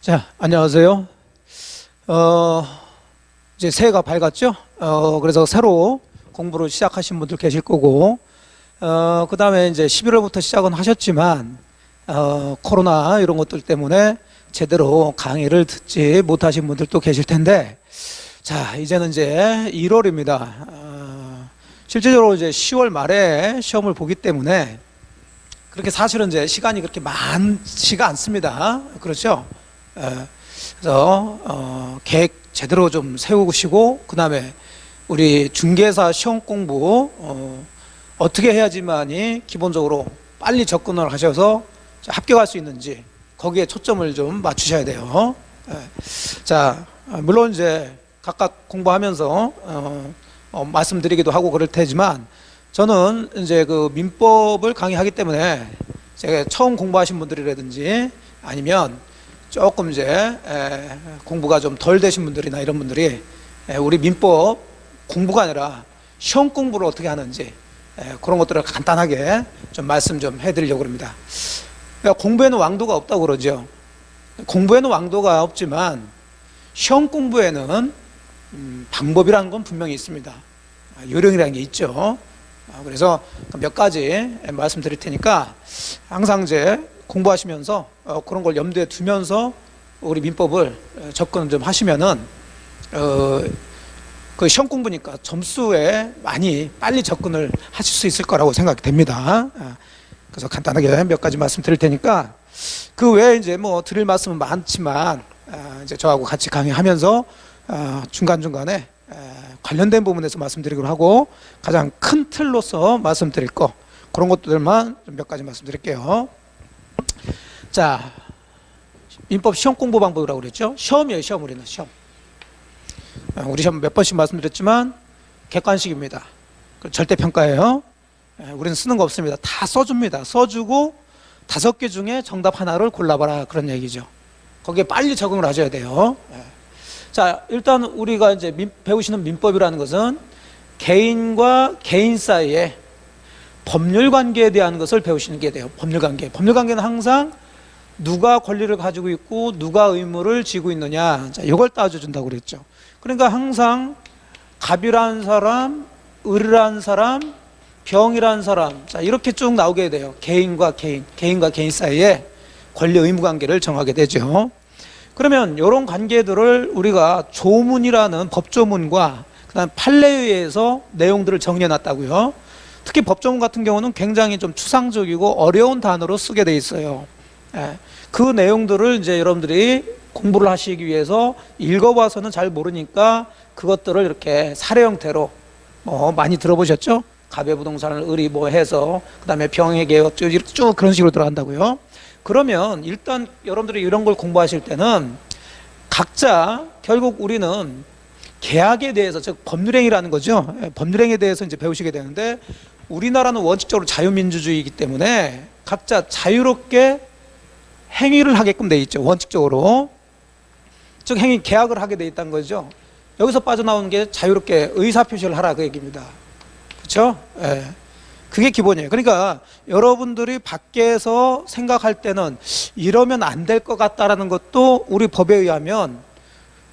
자, 안녕하세요. 이제 새해가 밝았죠? 그래서 새로 공부를 시작하신 분들 계실 거고, 그 다음에 이제 11월부터 시작은 하셨지만, 코로나 이런 것들 때문에 제대로 강의를 듣지 못하신 분들도 계실 텐데, 자, 이제는 이제 1월입니다. 실제적으로 이제 10월 말에 시험을 보기 때문에, 그렇게 사실은 이제 시간이 그렇게 많지가 않습니다. 그렇죠? 그래서 계획 제대로 좀 세우시고, 그 다음에 우리 중개사 시험 공부 어떻게 해야지만이 기본적으로 빨리 접근을 하셔서 합격할 수 있는지 거기에 초점을 좀 맞추셔야 돼요. 자, 물론 이제 각각 공부하면서 말씀드리기도 하고 그럴 테지만, 저는 이제 그 민법을 강의하기 때문에 제가 처음 공부하신 분들이라든지 아니면 조금 이제 공부가 좀 덜 되신 분들이나 이런 분들이 우리 민법 공부가 아니라 시험 공부를 어떻게 하는지 그런 것들을 간단하게 좀 말씀 좀 해드리려고 합니다. 그러니까 공부에는 왕도가 없다고 그러죠. 공부에는 왕도가 없지만 시험 공부에는 방법이라는 건 분명히 있습니다. 요령이라는 게 있죠. 그래서 몇 가지 말씀드릴 테니까 항상 이제 공부하시면서 그런 걸 염두에 두면서 우리 민법을 접근 좀 하시면은 그 시험 공부니까 점수에 많이 빨리 접근을 하실 수 있을 거라고 생각이 됩니다. 그래서 간단하게 몇 가지 말씀드릴 테니까, 그 외에 이제 뭐 드릴 말씀은 많지만 이제 저하고 같이 강의하면서 중간중간에 관련된 부분에서 말씀드리기로 하고, 가장 큰 틀로서 말씀드릴 거 그런 것들만 좀 몇 가지 말씀드릴게요. 자, 민법 시험 공부 방법이라고 그랬죠. 시험이에요. 시험. 우리는 시험. 우리 시험 몇 번씩 말씀드렸지만 객관식입니다. 절대 평가예요. 우리는 쓰는 거 없습니다. 다 써줍니다. 써주고 5개 중에 정답 하나를 골라봐라, 그런 얘기죠. 거기에 빨리 적응을 하셔야 돼요. 자, 일단 우리가 이제 배우시는 민법이라는 것은 개인과 개인 사이에 법률 관계에 대한 것을 배우시는 게 돼요. 법률 관계. 법률 관계는 항상 누가 권리를 가지고 있고 누가 의무를 지고 있느냐, 자, 이걸 따져준다고 그랬죠. 그러니까 항상 갑이라는 사람, 을이라는 사람, 병이라는 사람, 자, 이렇게 쭉 나오게 돼요. 개인과 개인, 개인과 개인 사이에 권리 의무 관계를 정하게 되죠. 그러면 이런 관계들을 우리가 조문이라는 법조문과 그다음 판례에 의해서 내용들을 정리해 놨다고요. 특히 법조문 같은 경우는 굉장히 좀 추상적이고 어려운 단어로 쓰게 돼 있어요. 그 내용들을 이제 여러분들이 공부를 하시기 위해서 읽어봐서는 잘 모르니까 그것들을 이렇게 사례 형태로 많이 들어보셨죠? 가배부동산을 을이 뭐 해서 그다음에 병에게 쭉 그런 식으로 들어간다고요. 그러면 일단 여러분들이 이런 걸 공부하실 때는 각자 결국 우리는 계약에 대해서, 즉 법률행위라는 거죠. 법률행위에 대해서 이제 배우시게 되는데, 우리나라는 원칙적으로 자유민주주의이기 때문에 각자 자유롭게 행위를 하게끔 돼 있죠. 원칙적으로. 즉 행위 계약을 하게 돼 있다는 거죠. 여기서 빠져나오는 게 자유롭게 의사표시를 하라, 그 얘기입니다. 그렇죠? 예. 그게 기본이에요. 그러니까 여러분들이 밖에서 생각할 때는 이러면 안 될 것 같다라는 것도 우리 법에 의하면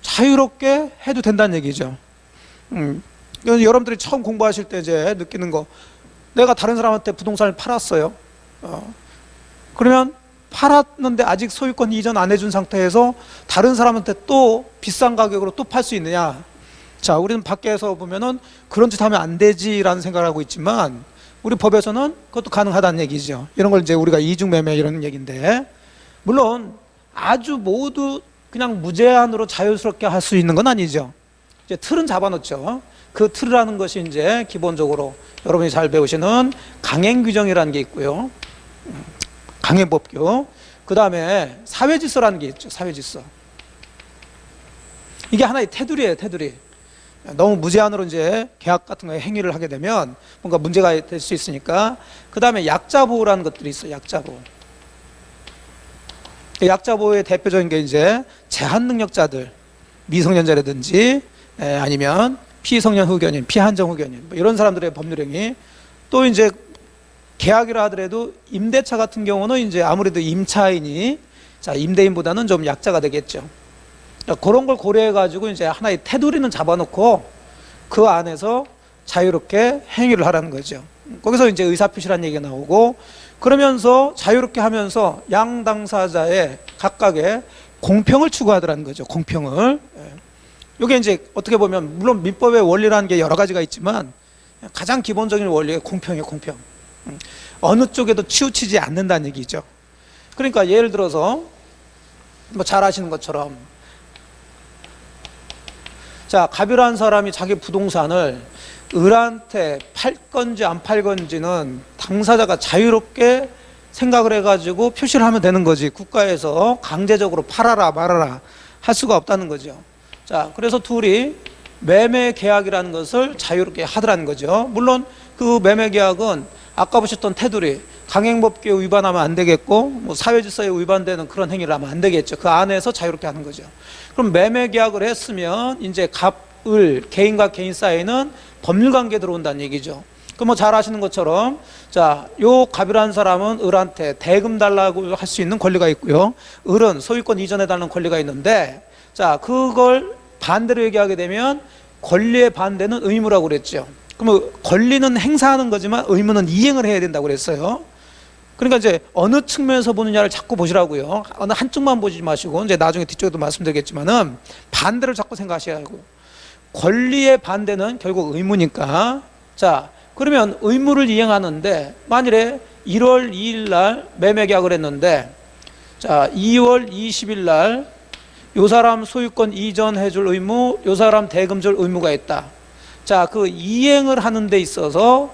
자유롭게 해도 된다는 얘기죠. 여러분들이 처음 공부하실 때 이제 느끼는 거, 내가 다른 사람한테 부동산을 팔았어요. 그러면 팔았는데 아직 소유권 이전 안 해준 상태에서 다른 사람한테 또 비싼 가격으로 또 팔 수 있느냐? 자, 우리는 밖에서 보면은 그런 짓 하면 안 되지라는 생각을 하고 있지만, 우리 법에서는 그것도 가능하다는 얘기죠. 이런 걸 이제 우리가 이중매매 이런 얘기인데, 물론 아주 모두 그냥 무제한으로 자유스럽게 할 수 있는 건 아니죠. 이제 틀은 잡아놓죠. 그 틀이라는 것이 이제 기본적으로 여러분이 잘 배우시는 강행규정이라는 게 있고요. 강행법규. 그 다음에 사회질서라는 게 있죠. 사회질서. 이게 하나의 테두리예요. 테두리. 너무 무제한으로 이제 계약 같은 거에 행위를 하게 되면 뭔가 문제가 될 수 있으니까. 그 다음에 약자보호라는 것들이 있어요. 약자보호. 약자보호의 대표적인 게 이제 제한 능력자들, 미성년자라든지 아니면 피성년 후견인, 피한정 후견인, 뭐 이런 사람들의 법률행위. 또 이제 계약이라 하더라도 임대차 같은 경우는 이제 아무래도 임차인이 자, 임대인보다는 좀 약자가 되겠죠. 그런 걸 고려해 가지고 이제 하나의 테두리는 잡아놓고 그 안에서 자유롭게 행위를 하라는 거죠. 거기서 이제 의사표시라는 얘기가 나오고, 그러면서 자유롭게 하면서 양 당사자의 각각의 공평을 추구하더라는 거죠. 공평을. 이게 이제 어떻게 보면 물론 민법의 원리라는 게 여러 가지가 있지만 가장 기본적인 원리가 공평이에요. 공평. 어느 쪽에도 치우치지 않는다는 얘기죠. 그러니까 예를 들어서 뭐 잘 아시는 것처럼, 자, 갑이라는 사람이 자기 부동산을 을한테 팔 건지 안 팔 건지는 당사자가 자유롭게 생각을 해가지고 표시를 하면 되는 거지, 국가에서 강제적으로 팔아라 말아라 할 수가 없다는 거죠. 자, 그래서 둘이 매매 계약이라는 것을 자유롭게 하더라는 거죠. 물론 그 매매 계약은 아까 보셨던 테두리, 강행법규에 위반하면 안 되겠고, 뭐 사회질서에 위반되는 그런 행위를 하면 안 되겠죠. 그 안에서 자유롭게 하는 거죠. 그럼 매매 계약을 했으면 이제 갑, 을, 개인과 개인 사이에는 법률 관계 들어온다는 얘기죠. 그 뭐 잘 아시는 것처럼, 자, 요 갑이라는 사람은 을한테 대금 달라고 할 수 있는 권리가 있고요. 을은 소유권 이전해 달라는 권리가 있는데, 자, 그걸 반대로 얘기하게 되면 권리의 반대는 의무라고 그랬죠. 그러면 권리는 행사하는 거지만 의무는 이행을 해야 된다고 그랬어요. 그러니까 이제 어느 측면에서 보느냐를 자꾸 보시라고요. 어느 한쪽만 보지 마시고, 이제 나중에 뒤쪽에도 말씀드리겠지만은 반대를 자꾸 생각하셔야 하고, 권리의 반대는 결국 의무니까. 자, 그러면 의무를 이행하는데 만일에 1월 2일 날 매매 계약을 했는데, 자, 2월 20일 날 요 사람 소유권 이전해 줄 의무, 요 사람 대금 줄 의무가 있다. 자, 그 이행을 하는 데 있어서,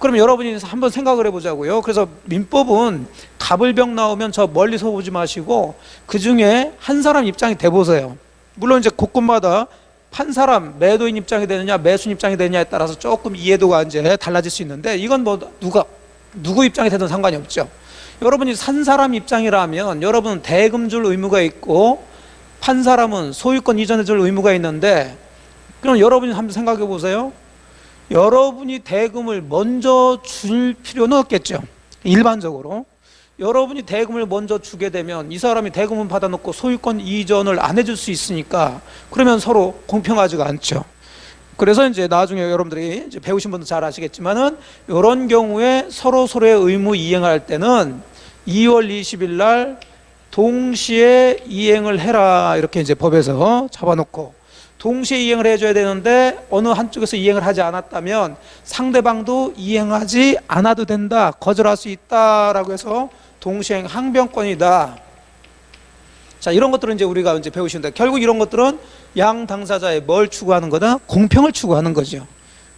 그럼 여러분이 한번 생각을 해보자고요. 그래서 민법은 갑을병 나오면 저 멀리서 보지 마시고 그 중에 한 사람 입장이 돼보세요. 물론 이제 곳곳마다 한 사람, 매도인 입장이 되느냐 매수인 입장이 되느냐에 따라서 조금 이해도가 이제 달라질 수 있는데, 이건 뭐 누구 입장이 되든 상관이 없죠. 여러분이 산 사람 입장이라면 여러분은 대금 줄 의무가 있고 판 사람은 소유권 이전해 줄 의무가 있는데, 그럼 여러분이 한번 생각해 보세요. 여러분이 대금을 먼저 줄 필요는 없겠죠. 일반적으로 여러분이 대금을 먼저 주게 되면 이 사람이 대금을 받아놓고 소유권 이전을 안 해줄 수 있으니까, 그러면 서로 공평하지가 않죠. 그래서 이제 나중에 여러분들이 이제 배우신 분도 잘 아시겠지만은, 이런 경우에 서로의 의무 이행할 때는 2월 20일 날 동시에 이행을 해라, 이렇게 이제 법에서 잡아놓고, 동시에 이행을 해줘야 되는데 어느 한쪽에서 이행을 하지 않았다면 상대방도 이행하지 않아도 된다, 거절할 수 있다라고 해서 동시행 항변권이다. 자, 이런 것들은 이제 우리가 이제 배우시는데, 결국 이런 것들은 양 당사자의 뭘 추구하는 거다? 공평을 추구하는 거죠.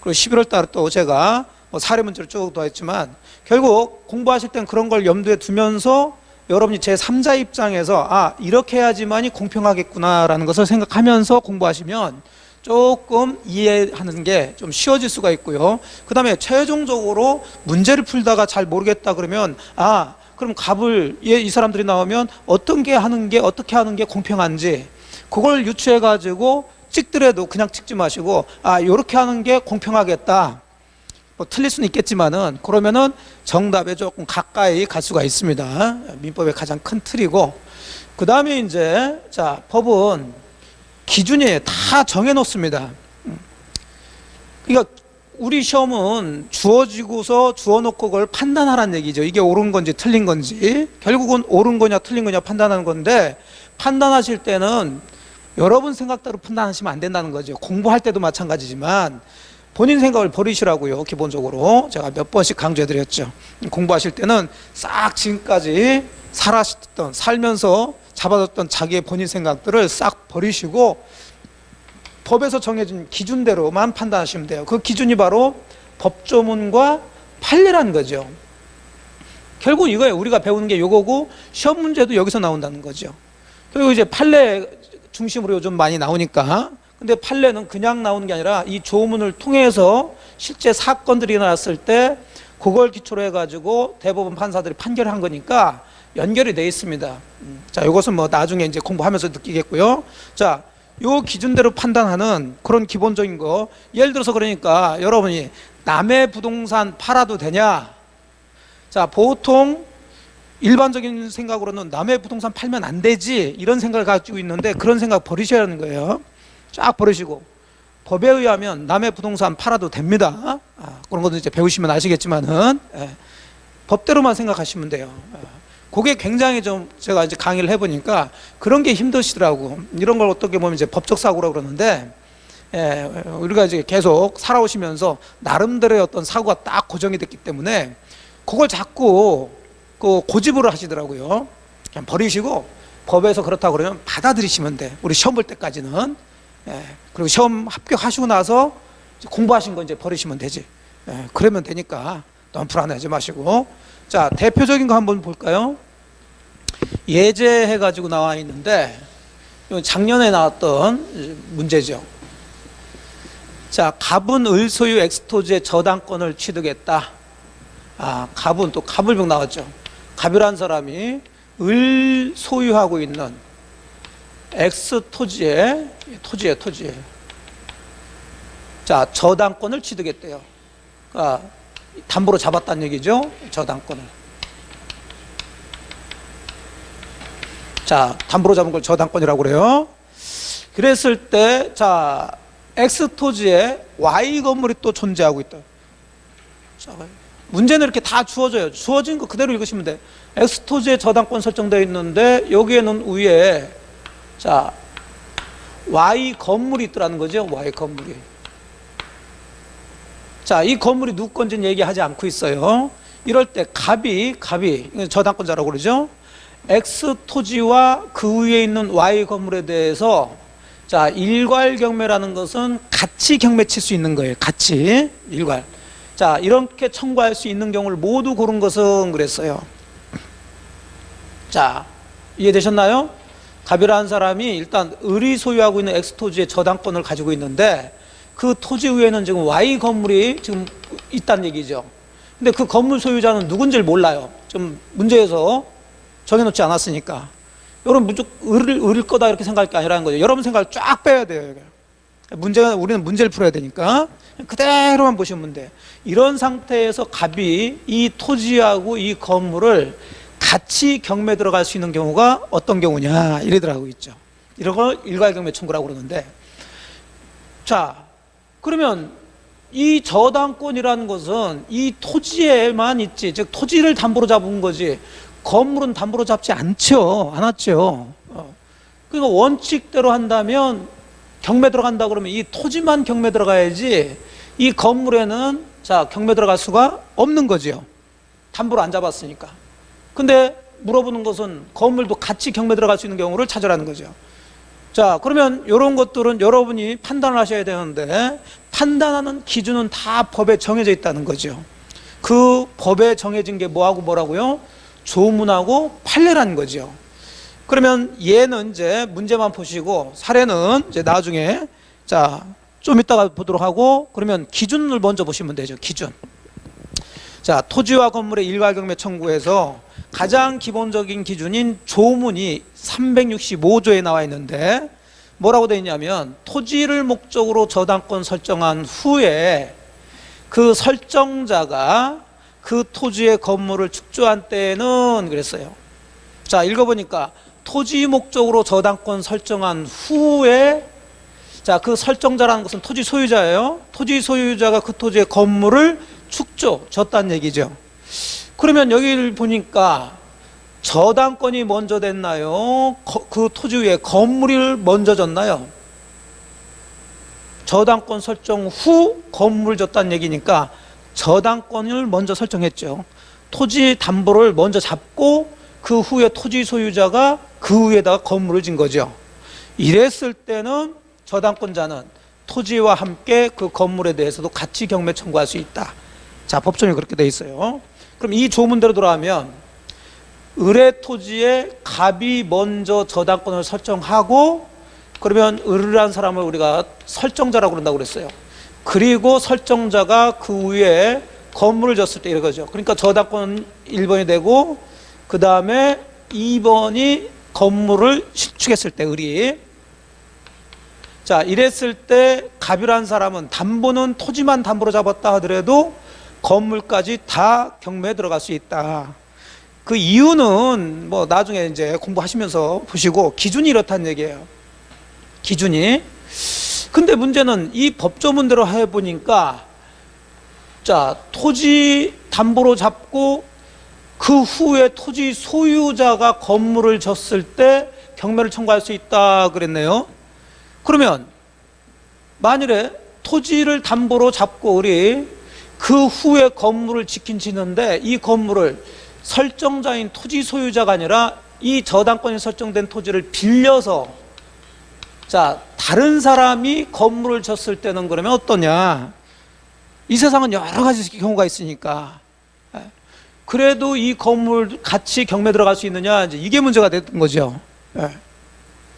그리고 11월 달에 또 제가 뭐 사례 문제를 쭉 더했지만, 결국 공부하실 땐 그런 걸 염두에 두면서 여러분이 제3자 입장에서 이렇게 해야지만이 공평하겠구나라는 것을 생각하면서 공부하시면 조금 이해하는 게 좀 쉬워질 수가 있고요. 그 다음에 최종적으로 문제를 풀다가 잘 모르겠다 그러면, 그럼 갑을 이 사람들이 나오면 어떻게 하는 게 공평한지 그걸 유추해 가지고 찍더라도 그냥 찍지 마시고, 이렇게 하는 게 공평하겠다. 뭐 틀릴 수는 있겠지만은 그러면은 정답에 조금 가까이 갈 수가 있습니다. 민법의 가장 큰 틀이고, 그 다음에 이제, 자, 법은 기준이 다 정해 놓습니다. 그러니까 우리 시험은 주어지고서 주어놓고 그걸 판단하라는 얘기죠. 이게 옳은 건지 틀린 건지. 결국은 옳은 거냐 틀린 거냐 판단하는 건데, 판단하실 때는 여러분 생각대로 판단하시면 안 된다는 거죠. 공부할 때도 마찬가지지만 본인 생각을 버리시라고요. 기본적으로 제가 몇 번씩 강조해드렸죠. 공부하실 때는 싹 지금까지 살면서 잡아뒀던 자기의 본인 생각들을 싹 버리시고 법에서 정해진 기준대로만 판단하시면 돼요. 그 기준이 바로 법조문과 판례라는 거죠. 결국 이거예요. 우리가 배우는 게 이거고, 시험 문제도 여기서 나온다는 거죠. 그리고 이제 판례 중심으로 요즘 많이 나오니까, 근데 판례는 그냥 나오는 게 아니라 이 조문을 통해서 실제 사건들이 일어났을 때 그걸 기초로 해가지고 대법원 판사들이 판결한 거니까 연결이 돼 있습니다. 자, 이것은 뭐 나중에 이제 공부하면서 느끼겠고요. 자, 요 기준대로 판단하는 그런 기본적인 거, 예를 들어서 그러니까 여러분이 남의 부동산 팔아도 되냐? 자, 보통 일반적인 생각으로는 남의 부동산 팔면 안 되지 이런 생각을 가지고 있는데 그런 생각 버리셔야 하는 거예요. 쫙 버리시고 법에 의하면 남의 부동산 팔아도 됩니다. 그런 것도 이제 배우시면 아시겠지만은 법대로만 생각하시면 돼요. 그게 굉장히 좀 제가 이제 강의를 해보니까 그런 게 힘드시더라고. 이런 걸 어떻게 보면 이제 법적 사고라고 그러는데 우리가 이제 계속 살아오시면서 나름대로의 어떤 사고가 딱 고정이 됐기 때문에 그걸 자꾸 고집으로 하시더라고요. 그냥 버리시고 법에서 그렇다고 그러면 받아들이시면 돼. 우리 시험 볼 때까지는. 그리고 시험 합격하시고 나서 공부하신 거 이제 버리시면 되지. 그러면 되니까 너무 불안해하지 마시고. 자, 대표적인 거 한번 볼까요? 예제 해가지고 나와 있는데 작년에 나왔던 문제죠. 자, 갑은 을 소유 엑스토지의 저당권을 취득했다. 갑은 또 갑을병 나왔죠. 갑이란 사람이 을 소유하고 있는 엑스토지에 토지에 자, 저당권을 취득했대요. 그러니까 담보로 잡았다는 얘기죠. 저당권을. 자, 담보로 잡은 걸 저당권이라고 그래요. 그랬을 때, 자, X토지에 Y 건물이 또 존재하고 있다. 자, 문제는 이렇게 다 주어져요. 주어진 거 그대로 읽으시면 돼. X토지에 저당권 설정되어 있는데, 여기에는 위에, 자, Y 건물이 있더라는 거죠. Y 건물이. 자, 이 건물이 누구 건지는 얘기하지 않고 있어요. 이럴 때 갑이 저당권자라고 그러죠. X 토지와 그 위에 있는 Y 건물에 대해서 자, 일괄경매라는 것은 같이 경매 칠 수 있는 거예요. 같이 일괄. 자, 이렇게 청구할 수 있는 경우를 모두 고른 것은 그랬어요. 자, 이해되셨나요? 갑이라는 사람이 일단 을이 소유하고 있는 X 토지의 저당권을 가지고 있는데 그 토지 위에는 지금 Y 건물이 지금 있다는 얘기죠. 근데 그 건물 소유자는 누군지를 몰라요. 좀 문제에서 정해놓지 않았으니까. 여러분 무조건 을일 거다 이렇게 생각할 게 아니라는 거죠. 여러분 생각을 쫙 빼야 돼요. 우리는 문제를 풀어야 되니까 그대로만 보시면 돼. 이런 상태에서 갑이 이 토지하고 이 건물을 같이 경매 들어갈 수 있는 경우가 어떤 경우냐 이러더라고 있죠. 이런 걸 일괄경매 청구라고 그러는데, 자, 그러면 이 저당권이라는 것은 이 토지에만 있지, 즉 토지를 담보로 잡은 거지 건물은 담보로 잡지 않았죠. 그러니까 원칙대로 한다면 경매 들어간다 그러면 이 토지만 경매 들어가야지 이 건물에는 자, 경매 들어갈 수가 없는 거죠. 담보로 안 잡았으니까. 근데 물어보는 것은 건물도 같이 경매 들어갈 수 있는 경우를 찾으라는 거죠. 자, 그러면 이런 것들은 여러분이 판단을 하셔야 되는데 판단하는 기준은 다 법에 정해져 있다는 거죠. 그 법에 정해진 게 뭐라고요? 조문하고 판례라는 거죠. 그러면 얘는 이제 문제만 보시고 사례는 이제 나중에 자, 좀 이따가 보도록 하고, 그러면 기준을 먼저 보시면 되죠. 기준. 자, 토지와 건물의 일괄경매 청구에서 가장 기본적인 기준인 조문이 365조에 나와 있는데 뭐라고 되어 있냐면 토지를 목적으로 저당권 설정한 후에 그 설정자가 그 토지의 건물을 축조한 때에는 그랬어요. 자, 읽어보니까 토지 목적으로 저당권 설정한 후에 자, 그 설정자라는 것은 토지 소유자예요. 토지 소유자가 그 토지의 건물을 줬다는 얘기죠. 그러면 여기를 보니까 저당권이 먼저 됐나요? 그 토지 위에 건물이 먼저 졌나요? 저당권 설정 후 건물 줬다는 얘기니까 저당권을 먼저 설정했죠. 토지 담보를 먼저 잡고 그 후에 토지 소유자가 그 위에다가 건물을 진 거죠. 이랬을 때는 저당권자는 토지와 함께 그 건물에 대해서도 같이 경매 청구할 수 있다. 자, 법정에 그렇게 돼 있어요. 그럼 이 조문대로 돌아가면 을의 토지에 갑이 먼저 저당권을 설정하고, 그러면 을이라는 사람을 우리가 설정자라고 그런다고 그랬어요. 그리고 설정자가 그 위에 건물을 줬을 때 이거죠. 그러니까 저당권 1번이 되고 그 다음에 2번이 건물을 신축했을 때 을이. 자, 이랬을 때 갑이라는 사람은 담보는 토지만 담보로 잡았다 하더라도 건물까지 다 경매에 들어갈 수 있다. 그 이유는 뭐 나중에 이제 공부하시면서 보시고 기준이 이렇다는 얘기예요. 기준이. 근데 문제는 이 법조문대로 해보니까 자, 토지 담보로 잡고 그 후에 토지 소유자가 건물을 졌을 때 경매를 청구할 수 있다 그랬네요. 그러면 만일에 토지를 담보로 잡고 우리 그 후에 건물을 짓긴 짓는데 이 건물을 설정자인 토지 소유자가 아니라 이 저당권이 설정된 토지를 빌려서 자, 다른 사람이 건물을 졌을 때는 그러면 어떠냐? 이 세상은 여러 가지 경우가 있으니까 그래도 이 건물 같이 경매 들어갈 수 있느냐, 이제 이게 문제가 됐던 거죠.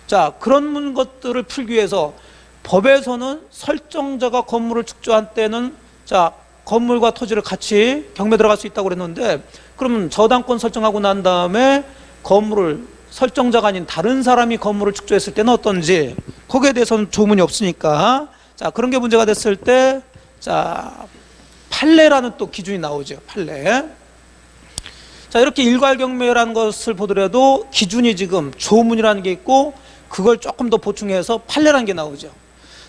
자, 그런 것들을 풀기 위해서 법에서는 설정자가 건물을 축조한 때는 자, 건물과 토지를 같이 경매 들어갈 수 있다고 그랬는데 그러면 저당권 설정하고 난 다음에 건물을 설정자가 아닌 다른 사람이 건물을 축조했을 때는 어떤지 거기에 대해서는 조문이 없으니까 자, 그런 게 문제가 됐을 때 자, 판례라는 또 기준이 나오죠. 판례. 자, 이렇게 일괄경매라는 것을 보더라도 기준이 지금 조문이라는 게 있고 그걸 조금 더 보충해서 판례라는 게 나오죠.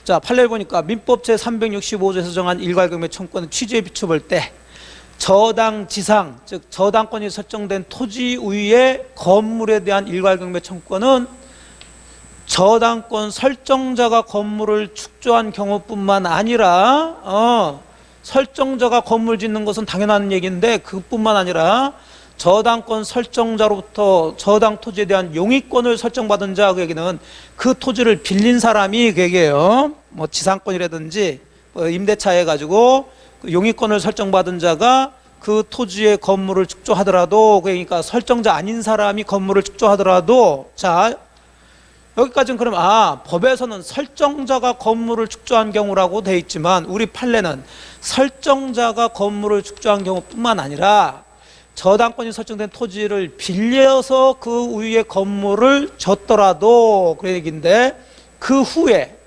자, 판례를 보니까 민법 제365조에서 정한 일괄경매 청구권의 취지에 비춰볼 때 저당지상, 즉 저당권이 설정된 토지 위의 건물에 대한 일괄경매 청구권은 저당권 설정자가 건물을 축조한 경우뿐만 아니라 설정자가 건물 짓는 것은 당연한 얘기인데 그뿐만 아니라 저당권 설정자로부터 저당 토지에 대한 용의권을 설정받은 자, 그 얘기는 그 토지를 빌린 사람이 그 얘기예요. 뭐 지상권이라든지 임대차 해가지고 그 용의권을 설정받은 자가 그 토지의 건물을 축조하더라도 그러니까 설정자 아닌 사람이 건물을 축조하더라도 자, 여기까지는 그럼 법에서는 설정자가 건물을 축조한 경우라고 돼 있지만 우리 판례는 설정자가 건물을 축조한 경우뿐만 아니라 저당권이 설정된 토지를 빌려서 그 위에 건물을 졌더라도 그 얘기인데 그 후에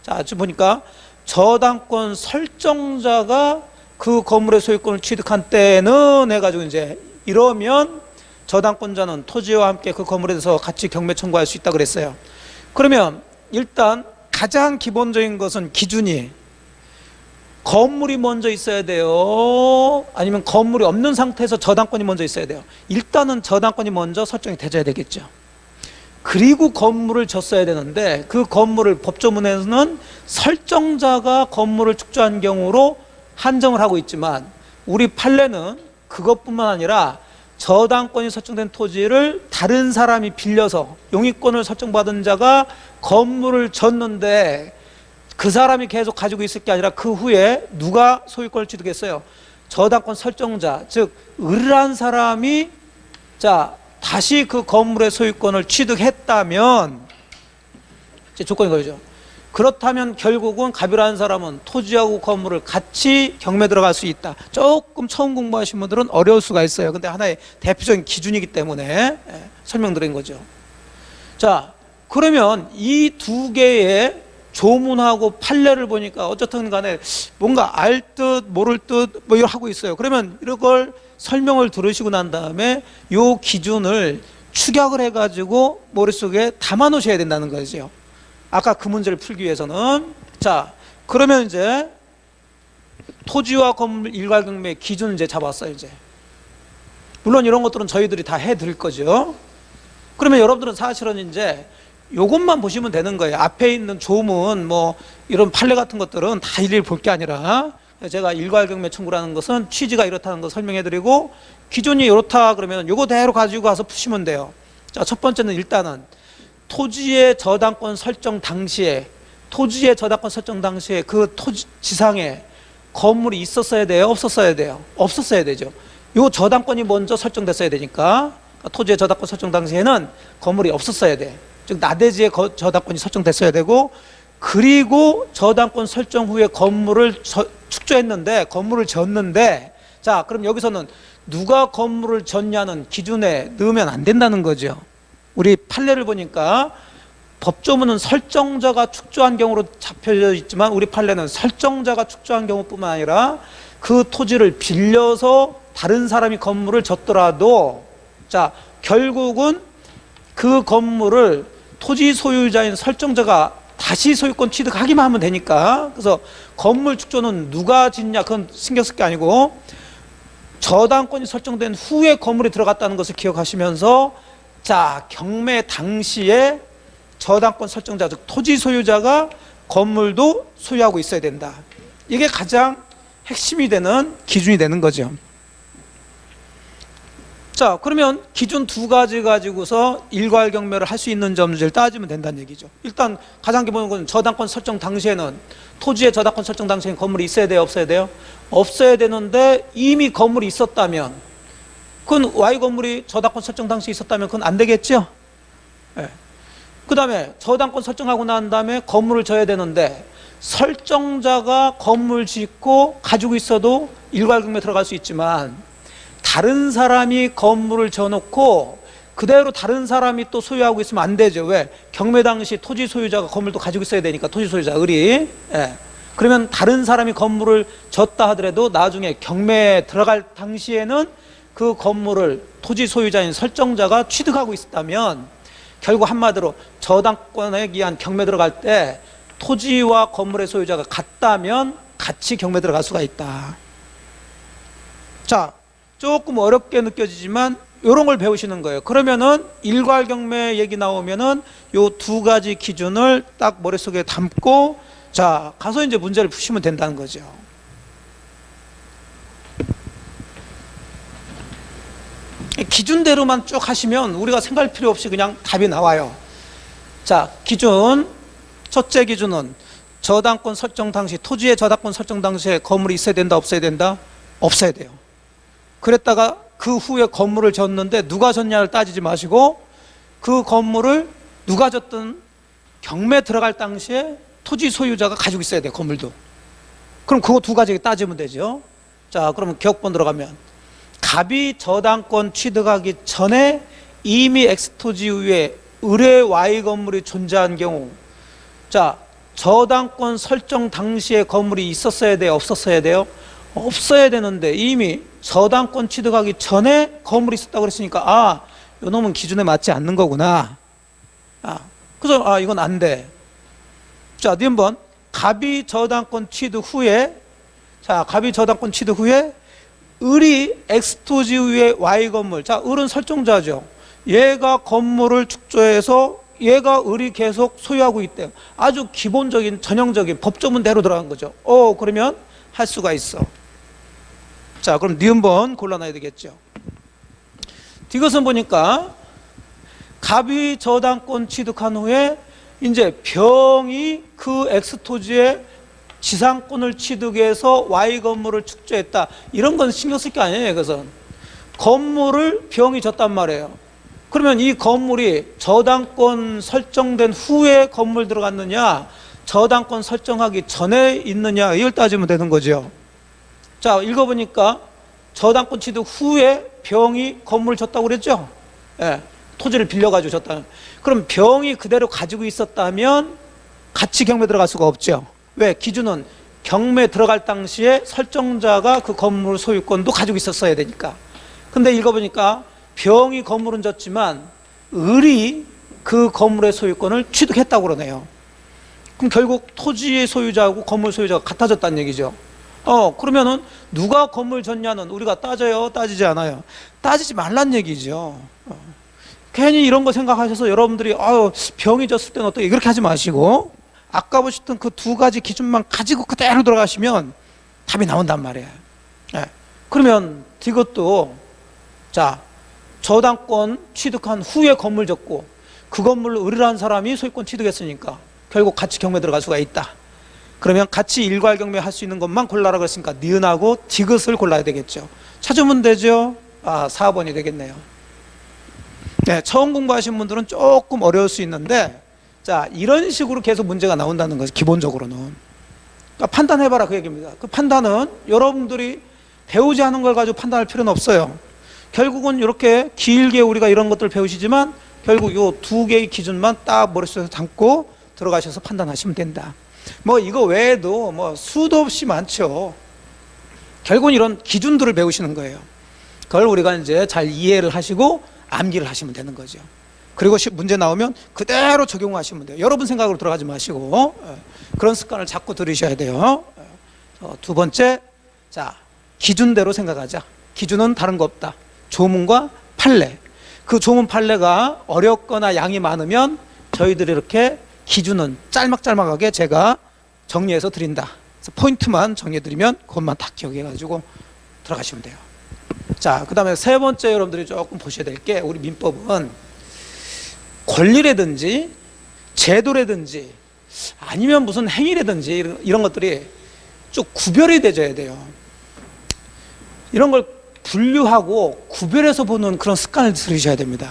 자, 지금 보니까 저당권 설정자가 그 건물의 소유권을 취득한 때는 해가지고 이제 이러면 저당권자는 토지와 함께 그 건물에 대해서 같이 경매 청구할 수 있다 그랬어요. 그러면 일단 가장 기본적인 것은 기준이 건물이 먼저 있어야 돼요? 아니면 건물이 없는 상태에서 저당권이 먼저 있어야 돼요? 일단은 저당권이 먼저 설정이 되어야 되겠죠. 그리고 건물을 졌어야 되는데 그 건물을 법조문에서는 설정자가 건물을 축조한 경우로 한정을 하고 있지만 우리 판례는 그것뿐만 아니라 저당권이 설정된 토지를 다른 사람이 빌려서 용의권을 설정받은 자가 건물을 졌는데 그 사람이 계속 가지고 있을 게 아니라 그 후에 누가 소유권을 취득했어요? 저당권 설정자, 즉 을한 사람이 자, 다시 그 건물의 소유권을 취득했다면 이제 조건이 걸리죠. 그렇다면 결국은 갑이라는 사람은 토지하고 건물을 같이 경매 들어갈 수 있다. 조금 처음 공부하신 분들은 어려울 수가 있어요. 근데 하나의 대표적인 기준이기 때문에 설명드린 거죠. 자, 그러면 이 두 개의 조문하고 판례를 보니까 어쨌든 간에 뭔가 알 듯 모를 듯 뭐 이걸 하고 있어요. 그러면 이런 걸 설명을 들으시고 난 다음에 요 기준을 축약을 해가지고 머릿속에 담아 놓으셔야 된다는 거죠. 아까 그 문제를 풀기 위해서는 자, 그러면 이제 토지와 건물 일괄경매 기준 이제 잡았어요. 이제 물론 이런 것들은 저희들이 다 해드릴 거죠. 그러면 여러분들은 사실은 이제 요것만 보시면 되는 거예요. 앞에 있는 조문 뭐 이런 판례 같은 것들은 다 일일이 볼 게 아니라 제가 일괄경매 청구라는 것은 취지가 이렇다는 거 설명해드리고 기준이 이렇다 그러면 요거대로 가지고 가서 푸시면 돼요. 자, 첫 번째는 일단은 토지의 저당권 설정 당시에 그 토지 지상에 건물이 있었어야 돼요? 없었어야 돼요? 없었어야 되죠. 요 저당권이 먼저 설정됐어야 되니까 토지의 저당권 설정 당시에는 건물이 없었어야 돼. 즉 나대지의 저당권이 설정됐어야 되고 그리고 저당권 설정 후에 건물을 축조했는데 건물을 졌는데 자, 그럼 여기서는 누가 건물을 졌냐는 기준에 넣으면 안 된다는 거죠. 우리 판례를 보니까 법조문은 설정자가 축조한 경우로 잡혀져 있지만 우리 판례는 설정자가 축조한 경우뿐만 아니라 그 토지를 빌려서 다른 사람이 건물을 졌더라도 자, 결국은 그 건물을 토지 소유자인 설정자가 다시 소유권 취득하기만 하면 되니까, 그래서 건물 축조는 누가 짓냐 그건 신경 쓸 게 아니고 저당권이 설정된 후에 건물이 들어갔다는 것을 기억하시면서, 자, 경매 당시에 저당권 설정자, 즉 토지 소유자가 건물도 소유하고 있어야 된다. 이게 가장 핵심이 되는 기준이 되는 거죠. 자, 그러면 기준 두 가지 가지고서 일괄 경매를 할 수 있는 점을 따지면 된다는 얘기죠. 일단 가장 기본은 건 저당권 설정 당시에는, 토지의 저당권 설정 당시에는 건물이 있어야 돼요, 없어야 돼요? 없어야 되는데 이미 건물이 있었다면, 그건 Y 건물이 저당권 설정 당시에 있었다면 그건 안 되겠죠? 네. 그 다음에 저당권 설정하고 난 다음에 건물을 져야 되는데, 설정자가 건물 짓고 가지고 있어도 일괄 경매 들어갈 수 있지만, 다른 사람이 건물을 져놓고 그대로 다른 사람이 또 소유하고 있으면 안 되죠. 왜? 경매 당시 토지 소유자가 건물도 가지고 있어야 되니까, 토지 소유자 을이. 예. 그러면 다른 사람이 건물을 졌다 하더라도 나중에 경매에 들어갈 당시에는 그 건물을 토지 소유자인 설정자가 취득하고 있었다면, 결국 한마디로 저당권에 의한 경매 들어갈 때 토지와 건물의 소유자가 같다면 같이 경매 들어갈 수가 있다. 자, 조금 어렵게 느껴지지만 이런 걸 배우시는 거예요. 그러면은 일괄 경매 얘기 나오면은 요 두 가지 기준을 딱 머릿속에 담고, 자, 가서 이제 문제를 푸시면 된다는 거죠. 기준대로만 쭉 하시면 우리가 생각할 필요 없이 그냥 답이 나와요. 자, 기준. 첫째 기준은 저당권 설정 당시, 토지의 저당권 설정 당시에 건물이 있어야 된다, 없어야 된다? 없어야 돼요. 그랬다가 그 후에 건물을 졌는데 누가 졌냐를 따지지 마시고, 그 건물을 누가 졌든 경매 들어갈 당시에 토지 소유자가 가지고 있어야 돼요, 건물도. 그럼 그거 두 가지 따지면 되죠. 자, 그러면 기억번 들어가면, 갑이 저당권 취득하기 전에 이미 X토지 위에 을의 Y 건물이 존재한 경우, 자, 저당권 설정 당시에 건물이 있었어야 돼요, 없었어야 돼요? 없어야 되는데 이미 저당권 취득하기 전에 건물이 있었다고 그랬으니까, 아, 요놈은 기준에 맞지 않는 거구나. 그래서 이건 안 돼. 자, 네 한번 갑이 저당권 취득 후에, 자, 갑이 저당권 취득 후에 을이 X토지 위에 Y 건물, 자, 을은 설정자죠. 얘가 건물을 축조해서 얘가 을이 계속 소유하고 있대요. 아주 기본적인 전형적인 법조문대로 들어간 거죠. 그러면 할 수가 있어. 자, 그럼 니은번 골라놔야 되겠죠. 이것은 보니까 갑이 저당권 취득한 후에 이제 병이 그 X토지의 지상권을 취득해서 Y 건물을 축조했다. 이런 건 신경 쓸 게 아니에요. 그것은 건물을 병이 졌단 말이에요. 그러면 이 건물이 저당권 설정된 후에 건물 들어갔느냐, 저당권 설정하기 전에 있느냐, 이걸 따지면 되는 거죠. 자, 읽어보니까 저당권 취득 후에 병이 건물을 졌다고 그랬죠. 예, 토지를 빌려가지고 졌다. 그럼 병이 그대로 가지고 있었다면 같이 경매 들어갈 수가 없죠. 왜? 기준은 경매 들어갈 당시에 설정자가 그 건물 소유권도 가지고 있었어야 되니까. 근데 읽어보니까 병이 건물은 졌지만 을이 그 건물의 소유권을 취득했다고 그러네요. 그럼 결국 토지의 소유자하고 건물 소유자가 같아졌다는 얘기죠. 그러면은 누가 건물 졌냐는 우리가 따져요, 따지지 않아요? 따지지 말란 얘기죠. 괜히 이런 거 생각하셔서 여러분들이 병이 졌을 때는 어떻게, 그렇게 하지 마시고 아까 보셨던 그 두 가지 기준만 가지고 그대로 들어가시면 답이 나온단 말이에요. 그러면 이것도, 자, 저당권 취득한 후에 건물 졌고 그 건물을 을이라는 사람이 소유권 취득했으니까 결국 같이 경매 들어갈 수가 있다. 그러면 같이 일괄 경매 할 수 있는 것만 골라라 그랬으니까 니은하고 디귿을 골라야 되겠죠. 찾으면 되죠. 4번이 되겠네요. 네, 처음 공부하신 분들은 조금 어려울 수 있는데, 자, 이런 식으로 계속 문제가 나온다는 거죠. 기본적으로는. 그러니까 판단해봐라 그 얘기입니다. 그 판단은 여러분들이 배우지 않은 걸 가지고 판단할 필요는 없어요. 결국은 이렇게 길게 우리가 이런 것들을 배우시지만 결국 이 두 개의 기준만 딱 머릿속에 담고 들어가셔서 판단하시면 된다. 이거 외에도 수도 없이 많죠. 결국은 이런 기준들을 배우시는 거예요. 그걸 우리가 이제 잘 이해를 하시고 암기를 하시면 되는 거죠. 그리고 문제 나오면 그대로 적용하시면 돼요. 여러분 생각으로 들어가지 마시고 그런 습관을 자꾸 들이셔야 돼요. 두 번째, 자, 기준대로 생각하자. 기준은 다른 거 없다. 조문과 판례. 그 조문 판례가 어렵거나 양이 많으면 저희들이 이렇게 기준은 짤막짤막하게 제가 정리해서 드린다. 그래서 포인트만 정리해드리면 그것만 딱 기억해가지고 들어가시면 돼요. 자, 그 다음에 세 번째 여러분들이 조금 보셔야 될 게, 우리 민법은 권리라든지 제도라든지 아니면 무슨 행위라든지 이런 것들이 쭉 구별이 되어야 돼요. 이런 걸 분류하고 구별해서 보는 그런 습관을 들이셔야 됩니다.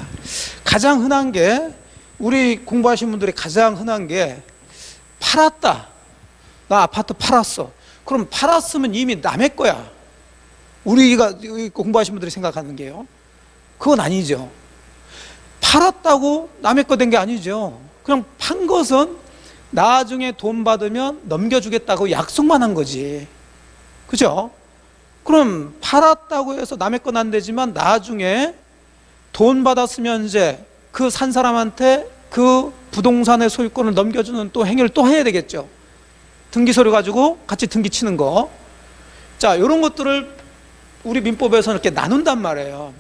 가장 흔한 게, 우리 공부하신 분들이 가장 흔한 게, 팔았다. 나 아파트 팔았어. 그럼 팔았으면 이미 남의 거야. 우리가 공부하신 분들이 생각하는 게요. 그건 아니죠. 팔았다고 남의 거 된 게 아니죠. 그냥 판 것은 나중에 돈 받으면 넘겨주겠다고 약속만 한 거지. 그죠? 그럼 팔았다고 해서 남의 건 안 되지만 나중에 돈 받았으면 이제 그 산 사람한테 그 부동산의 소유권을 넘겨주는 또 행위를 또 해야 되겠죠. 등기서류 가지고 같이 등기 치는 거. 자, 이런 것들을 우리 민법에서는 이렇게 나눈단 말이에요.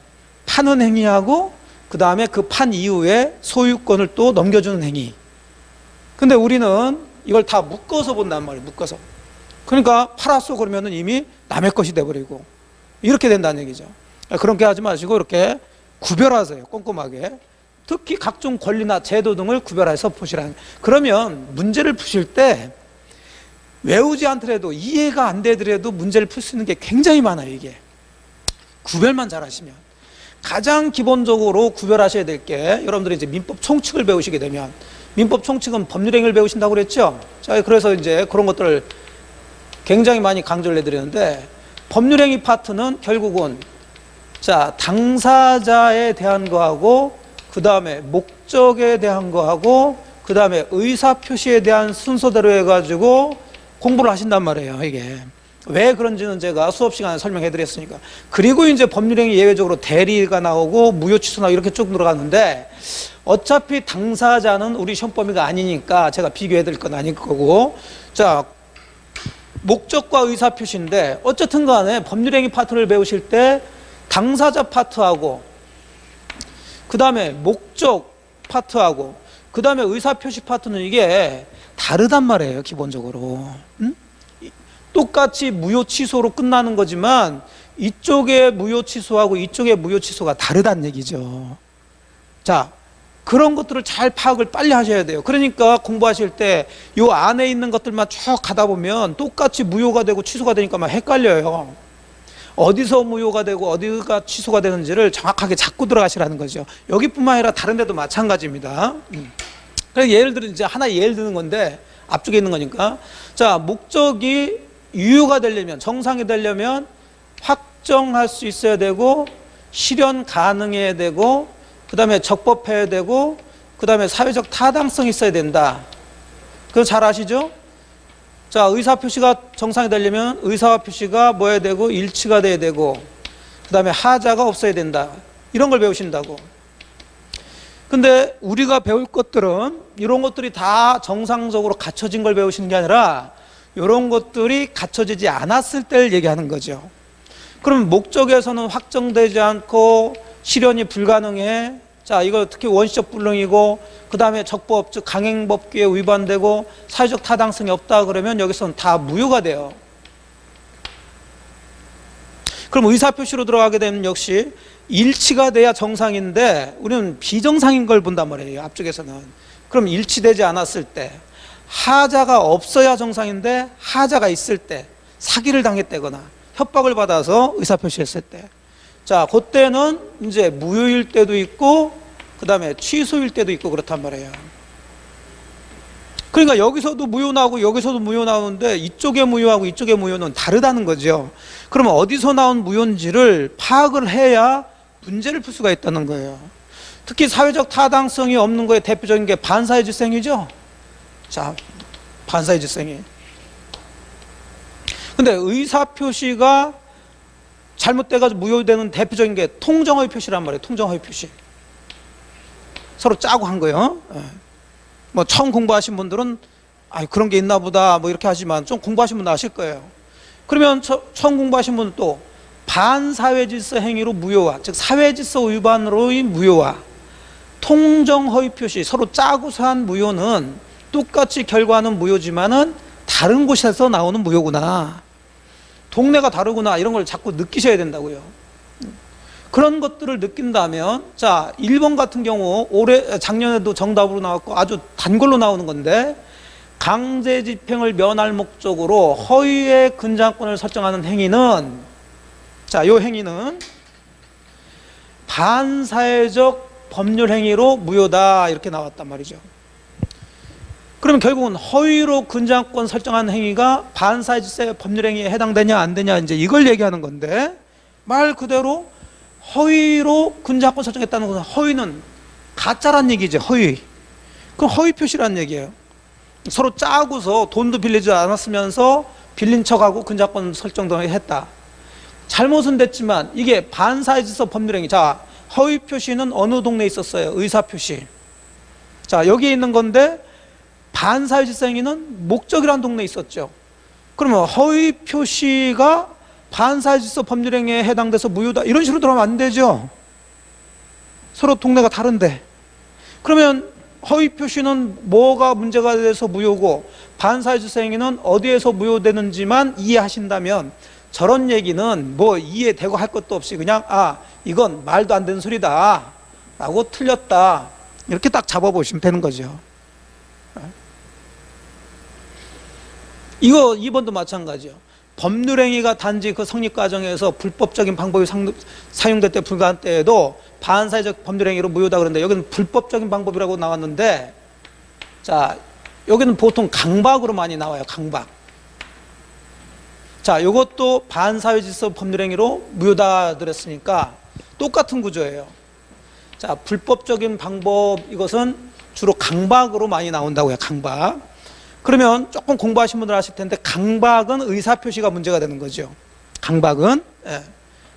파는 행위하고 그 다음에 그 판 이후에 소유권을 또 넘겨주는 행위. 근데 우리는 이걸 다 묶어서 본단 말이에요. 묶어서. 그러니까 팔았어 그러면은 이미 남의 것이 돼버리고 이렇게 된다는 얘기죠. 그렇게 하지 마시고 이렇게 구별하세요. 꼼꼼하게. 특히 각종 권리나 제도 등을 구별해서 보시라는. 그러면 문제를 푸실 때 외우지 않더라도 이해가 안 되더라도 문제를 풀 수 있는 게 굉장히 많아요. 이게 구별만 잘 하시면. 가장 기본적으로 구별하셔야 될 게, 여러분들이 이제 민법 총칙을 배우시게 되면, 민법 총칙은 법률행위를 배우신다고 그랬죠. 자, 그래서 이제 그런 것들을 굉장히 많이 강조를 해드리는데, 법률행위 파트는 결국은 자, 당사자에 대한 거하고 그 다음에 목적에 대한 거하고 그 다음에 의사표시에 대한 순서대로 해가지고 공부를 하신단 말이에요. 이게 왜 그런지는 제가 수업 시간에 설명해 드렸으니까. 그리고 이제 법률행위 예외적으로 대리가 나오고 무효취소나 이렇게 쭉 들어가는데, 어차피 당사자는 우리 시험 범위가 아니니까 제가 비교해 드릴 건 아닐 거고, 자, 목적과 의사표시인데 어쨌든 간에 법률행위 파트를 배우실 때 당사자 파트하고 그 다음에 목적 파트하고 그 다음에 의사표시 파트는 이게 다르단 말이에요. 기본적으로. 똑같이 무효취소로 끝나는 거지만 이쪽에 무효취소하고 이쪽에 무효취소가 다르다는 얘기죠. 자, 그런 것들을 잘 파악을 빨리 하셔야 돼요. 그러니까 공부하실 때 이 안에 있는 것들만 쭉 가다 보면 똑같이 무효가 되고 취소가 되니까 막 헷갈려요. 어디서 무효가 되고 어디가 취소가 되는지를 정확하게 잡고 들어가시라는 거죠. 여기뿐만 아니라 다른 데도 마찬가지입니다. 그래서 예를 들어 이제 하나 예를 드는 건데, 앞쪽에 있는 거니까. 자, 목적이 유효가 되려면, 정상이 되려면 확정할 수 있어야 되고, 실현 가능해야 되고, 그 다음에 적법해야 되고, 그 다음에 사회적 타당성이 있어야 된다. 그거 잘 아시죠? 자, 의사표시가 정상이 되려면 의사와 표시가 뭐 해야 되고, 일치가 돼야 되고, 그 다음에 하자가 없어야 된다. 이런 걸 배우신다고. 근데 우리가 배울 것들은 이런 것들이 다 정상적으로 갖춰진 걸 배우시는 게 아니라 이런 것들이 갖춰지지 않았을 때를 얘기하는 거죠. 그럼 목적에서는 확정되지 않고 실현이 불가능해. 자, 이거 특히 원시적 불능이고 그 다음에 적법, 즉 강행법규에 위반되고 사회적 타당성이 없다 그러면 여기서는 다 무효가 돼요. 그럼 의사표시로 들어가게 되면 역시 일치가 돼야 정상인데 우리는 비정상인 걸 본단 말이에요. 앞쪽에서는. 그럼 일치되지 않았을 때, 하자가 없어야 정상인데 하자가 있을 때, 사기를 당했다거나 협박을 받아서 의사표시했을 때, 자, 그때는 이제 무효일 때도 있고 그 다음에 취소일 때도 있고 그렇단 말이에요. 그러니까 여기서도 무효 나오고 여기서도 무효 나오는데 이쪽의 무효하고 이쪽의 무효는 다르다는 거죠. 그러면 어디서 나온 무효인지를 파악을 해야 문제를 풀 수가 있다는 거예요. 특히 사회적 타당성이 없는 거에 대표적인 게 반사의 질생이죠. 자, 반사의 질생이. 근데 의사표시가 잘못돼가지고 무효되는 대표적인 게 통정허위 표시란 말이에요. 통정허위 표시. 서로 짜고 한 거예요. 뭐 처음 공부하신 분들은 그런 게 있나 보다 뭐 이렇게 하지만 좀 공부하신 분은 아실 거예요. 그러면 처음 공부하신 분은 또 반사회질서 행위로 무효화, 즉 사회질서 위반으로의 무효화, 통정 허위 표시, 서로 짜고서 한 무효는 똑같이 결과는 무효지만은 다른 곳에서 나오는 무효구나, 동네가 다르구나, 이런 걸 자꾸 느끼셔야 된다고요. 그런 것들을 느낀다면, 자, 1번 같은 경우 작년에도 정답으로 나왔고 아주 단골로 나오는 건데, 강제 집행을 면할 목적으로 허위의 근저당권을 설정하는 행위는, 자, 요 행위는 반사회적 법률 행위로 무효다, 이렇게 나왔단 말이죠. 그러면 결국은 허위로 근저당권 설정하는 행위가 반사회적 법률 행위에 해당되냐 안 되냐, 이제 이걸 얘기하는 건데, 말 그대로 허위로 근저당권 설정했다는 것은 허위는 가짜란 얘기죠. 허위. 그럼 허위 표시라는 얘기예요. 서로 짜고서 돈도 빌리지 않았으면서 빌린 척하고 근저당권 설정도 했다. 잘못은 됐지만 이게 반사회질서 법률행위. 자, 허위 표시는 어느 동네에 있었어요? 의사 표시. 자, 여기에 있는 건데 반사회질서 행위는 목적이라는 동네에 있었죠. 그러면 허위 표시가 반사회질서 법률행위에 해당돼서 무효다, 이런 식으로 들어가면 안 되죠. 서로 동네가 다른데. 그러면 허위 표시는 뭐가 문제가 돼서 무효고 반사회질서 행위는 어디에서 무효되는지만 이해하신다면, 저런 얘기는 뭐 이해되고 할 것도 없이 그냥 이건 말도 안 되는 소리다 라고 틀렸다, 이렇게 딱 잡아보시면 되는 거죠. 이거 2번도 마찬가지요. 법률행위가 단지 그 성립 과정에서 불법적인 방법이 사용될 때 불가한 때에도 반사회적 법률행위로 무효다 그러는데, 여기는 불법적인 방법이라고 나왔는데, 자, 여기는 보통 강박으로 많이 나와요. 강박. 자, 이것도 반사회질서 법률행위로 무효다 그랬으니까 똑같은 구조예요. 자, 불법적인 방법, 이것은 주로 강박으로 많이 나온다고요. 강박. 그러면 조금 공부하신 분들 아실 텐데, 강박은 의사표시가 문제가 되는 거죠. 강박은. 예.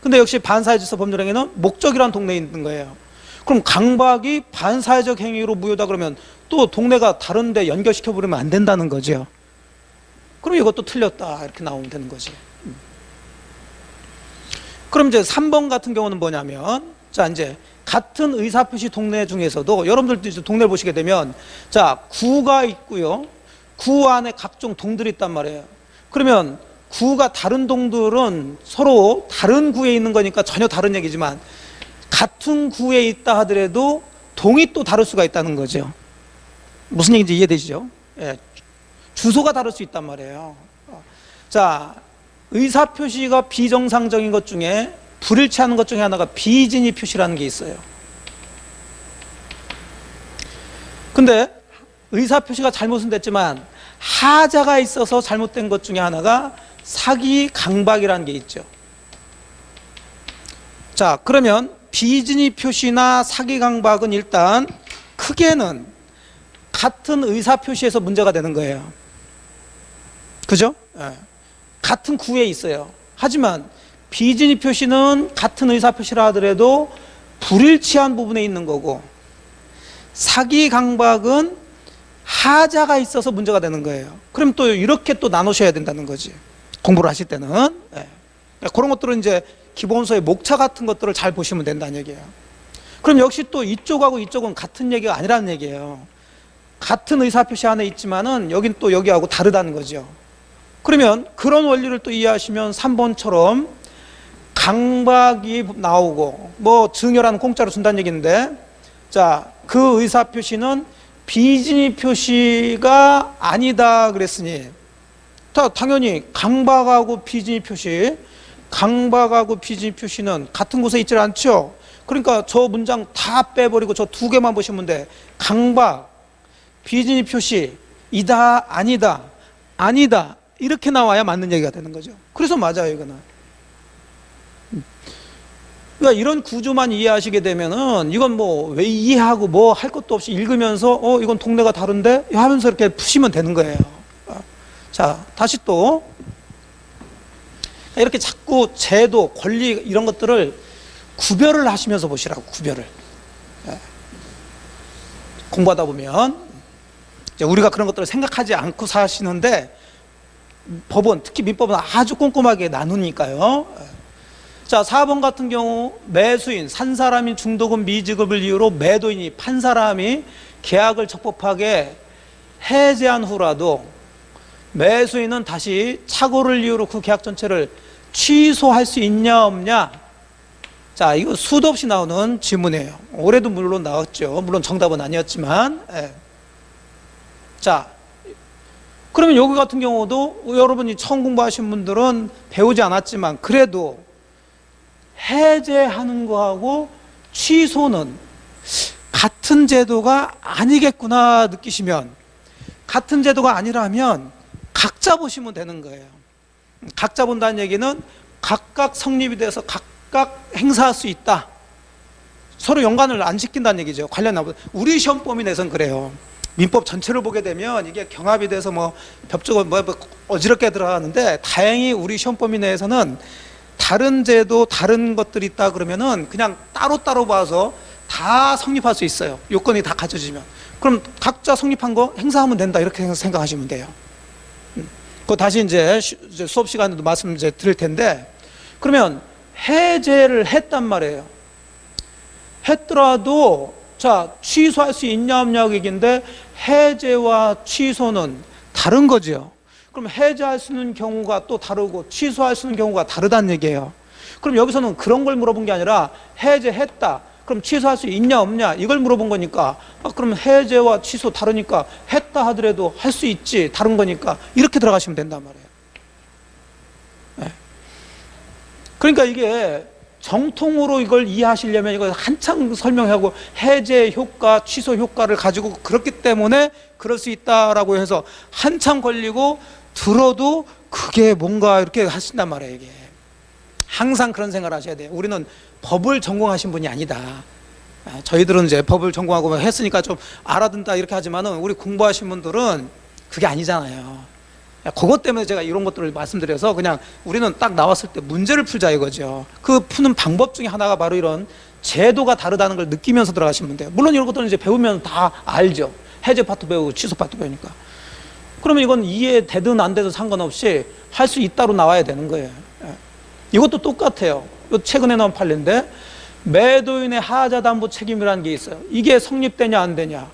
근데 역시 반사회질서 법률행위는 목적이라는 동네에 있는 거예요. 그럼 강박이 반사회적 행위로 무효다 그러면 또 동네가 다른데 연결시켜버리면 안 된다는 거죠. 그럼 이것도 틀렸다, 이렇게 나오면 되는 거지. 그럼 이제 3번 같은 경우는 뭐냐면, 자, 이제 같은 의사표시 동네 중에서도 여러분들도 이제 동네를 보시게 되면, 자, 구가 있고요. 구 안에 각종 동들이 있단 말이에요. 그러면 구가 다른 동들은 서로 다른 구에 있는 거니까 전혀 다른 얘기지만, 같은 구에 있다 하더라도 동이 또 다를 수가 있다는 거죠. 무슨 얘기인지 이해되시죠? 예. 주소가 다를 수 있단 말이에요. 자, 의사표시가 비정상적인 것 중에 불일치하는 것 중에 하나가 비진위 표시라는 게 있어요. 근데 의사표시가 잘못은 됐지만 하자가 있어서 잘못된 것 중에 하나가 사기 강박이라는 게 있죠. 자, 그러면 비진위 표시나 사기 강박은 일단 크게는 같은 의사표시에서 문제가 되는 거예요. 그죠? 네. 같은 구에 있어요. 하지만 비진위 표시는 같은 의사표시라 하더라도 불일치한 부분에 있는 거고, 사기 강박은 하자가 있어서 문제가 되는 거예요. 그럼 또 이렇게 또 나누셔야 된다는 거지, 공부를 하실 때는. 네. 그런 것들은 이제 기본서의 목차 같은 것들을 잘 보시면 된다는 얘기예요. 그럼 역시 또 이쪽하고 이쪽은 같은 얘기가 아니라는 얘기예요. 같은 의사표시 안에 있지만은 여긴 또 여기하고 다르다는 거죠. 그러면 그런 원리를 또 이해하시면 3번처럼 강박이 나오고, 뭐 증여라는 공짜로 준다는 얘기인데, 자, 그 의사표시는 비진위 표시가 아니다 그랬으니, 당연히 강박하고 비진위 표시, 강박하고 비진위 표시는 같은 곳에 있질 않죠. 그러니까 저 문장 다 빼버리고 저 두 개만 보시면 돼. 강박, 비진위 표시, 이다, 아니다, 아니다, 이렇게 나와야 맞는 얘기가 되는 거죠. 그래서 맞아요, 이거는. 그러니까 이런 구조만 이해하시게 되면은, 이건 뭐 왜 이해하고 뭐 할 것도 없이 읽으면서 이건 동네가 다른데 하면서 이렇게 푸시면 되는 거예요. 자, 다시 또 이렇게 자꾸 제도, 권리 이런 것들을 구별을 하시면서 보시라고, 구별을. 공부하다 보면 이제 우리가 그런 것들을 생각하지 않고 사시는데 법은, 특히 민법은 아주 꼼꼼하게 나누니까요. 자, 4번 같은 경우 매수인, 산 사람인 중도금 미지급을 이유로 매도인이 판 사람이 계약을 적법하게 해제한 후라도 매수인은 다시 착오를 이유로 그 계약 전체를 취소할 수 있냐 없냐. 자, 이거 수도 없이 나오는 질문이에요. 올해도 물론 나왔죠. 물론 정답은 아니었지만. 자, 그러면 여기 같은 경우도 여러분이 처음 공부하신 분들은 배우지 않았지만 그래도 해제하는 거하고 취소는 같은 제도가 아니겠구나 느끼시면, 같은 제도가 아니라면 각자 보시면 되는 거예요. 각자 본다는 얘기는 각각 성립이 돼서 각각 행사할 수 있다. 서로 연관을 안 시킨다는 얘기죠. 관련하고. 우리 시험범위 내선 그래요. 민법 전체를 보게 되면 이게 경합이 돼서 뭐 법적으로 뭐 어지럽게 들어가는데, 다행히 우리 시험범위 내에서는 다른 제도, 다른 것들이 있다 그러면은 그냥 따로따로 봐서 다 성립할 수 있어요. 요건이 다 갖춰지면. 그럼 각자 성립한 거 행사하면 된다, 이렇게 생각하시면 돼요. 그거 다시 이제 수업 시간에도 말씀 이제 드릴 텐데, 그러면 해제를 했단 말이에요. 했더라도 자, 취소할 수 있냐 없냐 얘기인데, 해제와 취소는 다른 거죠. 그럼 해제할 수 있는 경우가 또 다르고 취소할 수 있는 경우가 다르다는 얘기예요. 그럼 여기서는 그런 걸 물어본 게 아니라 해제했다, 그럼 취소할 수 있냐 없냐 이걸 물어본 거니까, 그럼 해제와 취소 다르니까 했다 하더라도 할 수 있지, 다른 거니까 이렇게 들어가시면 된단 말이에요. 네. 그러니까 이게 정통으로 이걸 이해하시려면 이걸 한참 설명하고 해제 효과, 취소 효과를 가지고 그렇기 때문에 그럴 수 있다라고 해서 한참 걸리고 들어도 그게 뭔가 이렇게 하신단 말이에요. 이게 항상 그런 생각을 하셔야 돼요. 우리는 법을 전공하신 분이 아니다. 저희들은 이제 법을 전공하고 했으니까 좀 알아듣는다 이렇게 하지만은 우리 공부하신 분들은 그게 아니잖아요. 그것 때문에 제가 이런 것들을 말씀드려서 그냥 우리는 딱 나왔을 때 문제를 풀자 이거죠. 그 푸는 방법 중에 하나가 바로 이런 제도가 다르다는 걸 느끼면서 들어가시면 돼요. 물론 이런 것들은 이제 배우면 다 알죠. 해제 파트 배우고 취소 파트 배우니까. 그러면 이건 이해되든 안 되든 상관없이 할 수 있다로 나와야 되는 거예요. 이것도 똑같아요. 최근에 나온 판례인데, 매도인의 하자담보 책임이라는 게 있어요. 이게 성립되냐 안 되냐,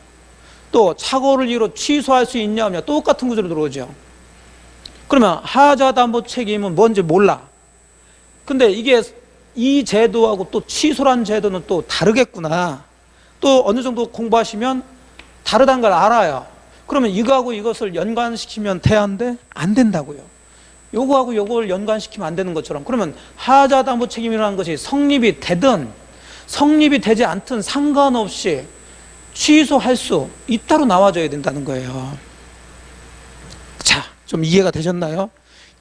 또 착오를 이유로 취소할 수 있냐 없냐, 똑같은 구조로 들어오죠. 그러면 하자담보 책임은 뭔지 몰라. 근데 이게 이 제도하고 또 취소란 제도는 또 다르겠구나, 또 어느 정도 공부하시면 다르다는 걸 알아요. 그러면 이거하고 이것을 연관시키면 돼, 안 돼? 안 된다고요. 요거하고 요걸 연관시키면 안 되는 것처럼, 그러면 하자담보 책임이라는 것이 성립이 되든 성립이 되지 않든 상관없이 취소할 수 있다로 나와줘야 된다는 거예요. 자, 좀 이해가 되셨나요?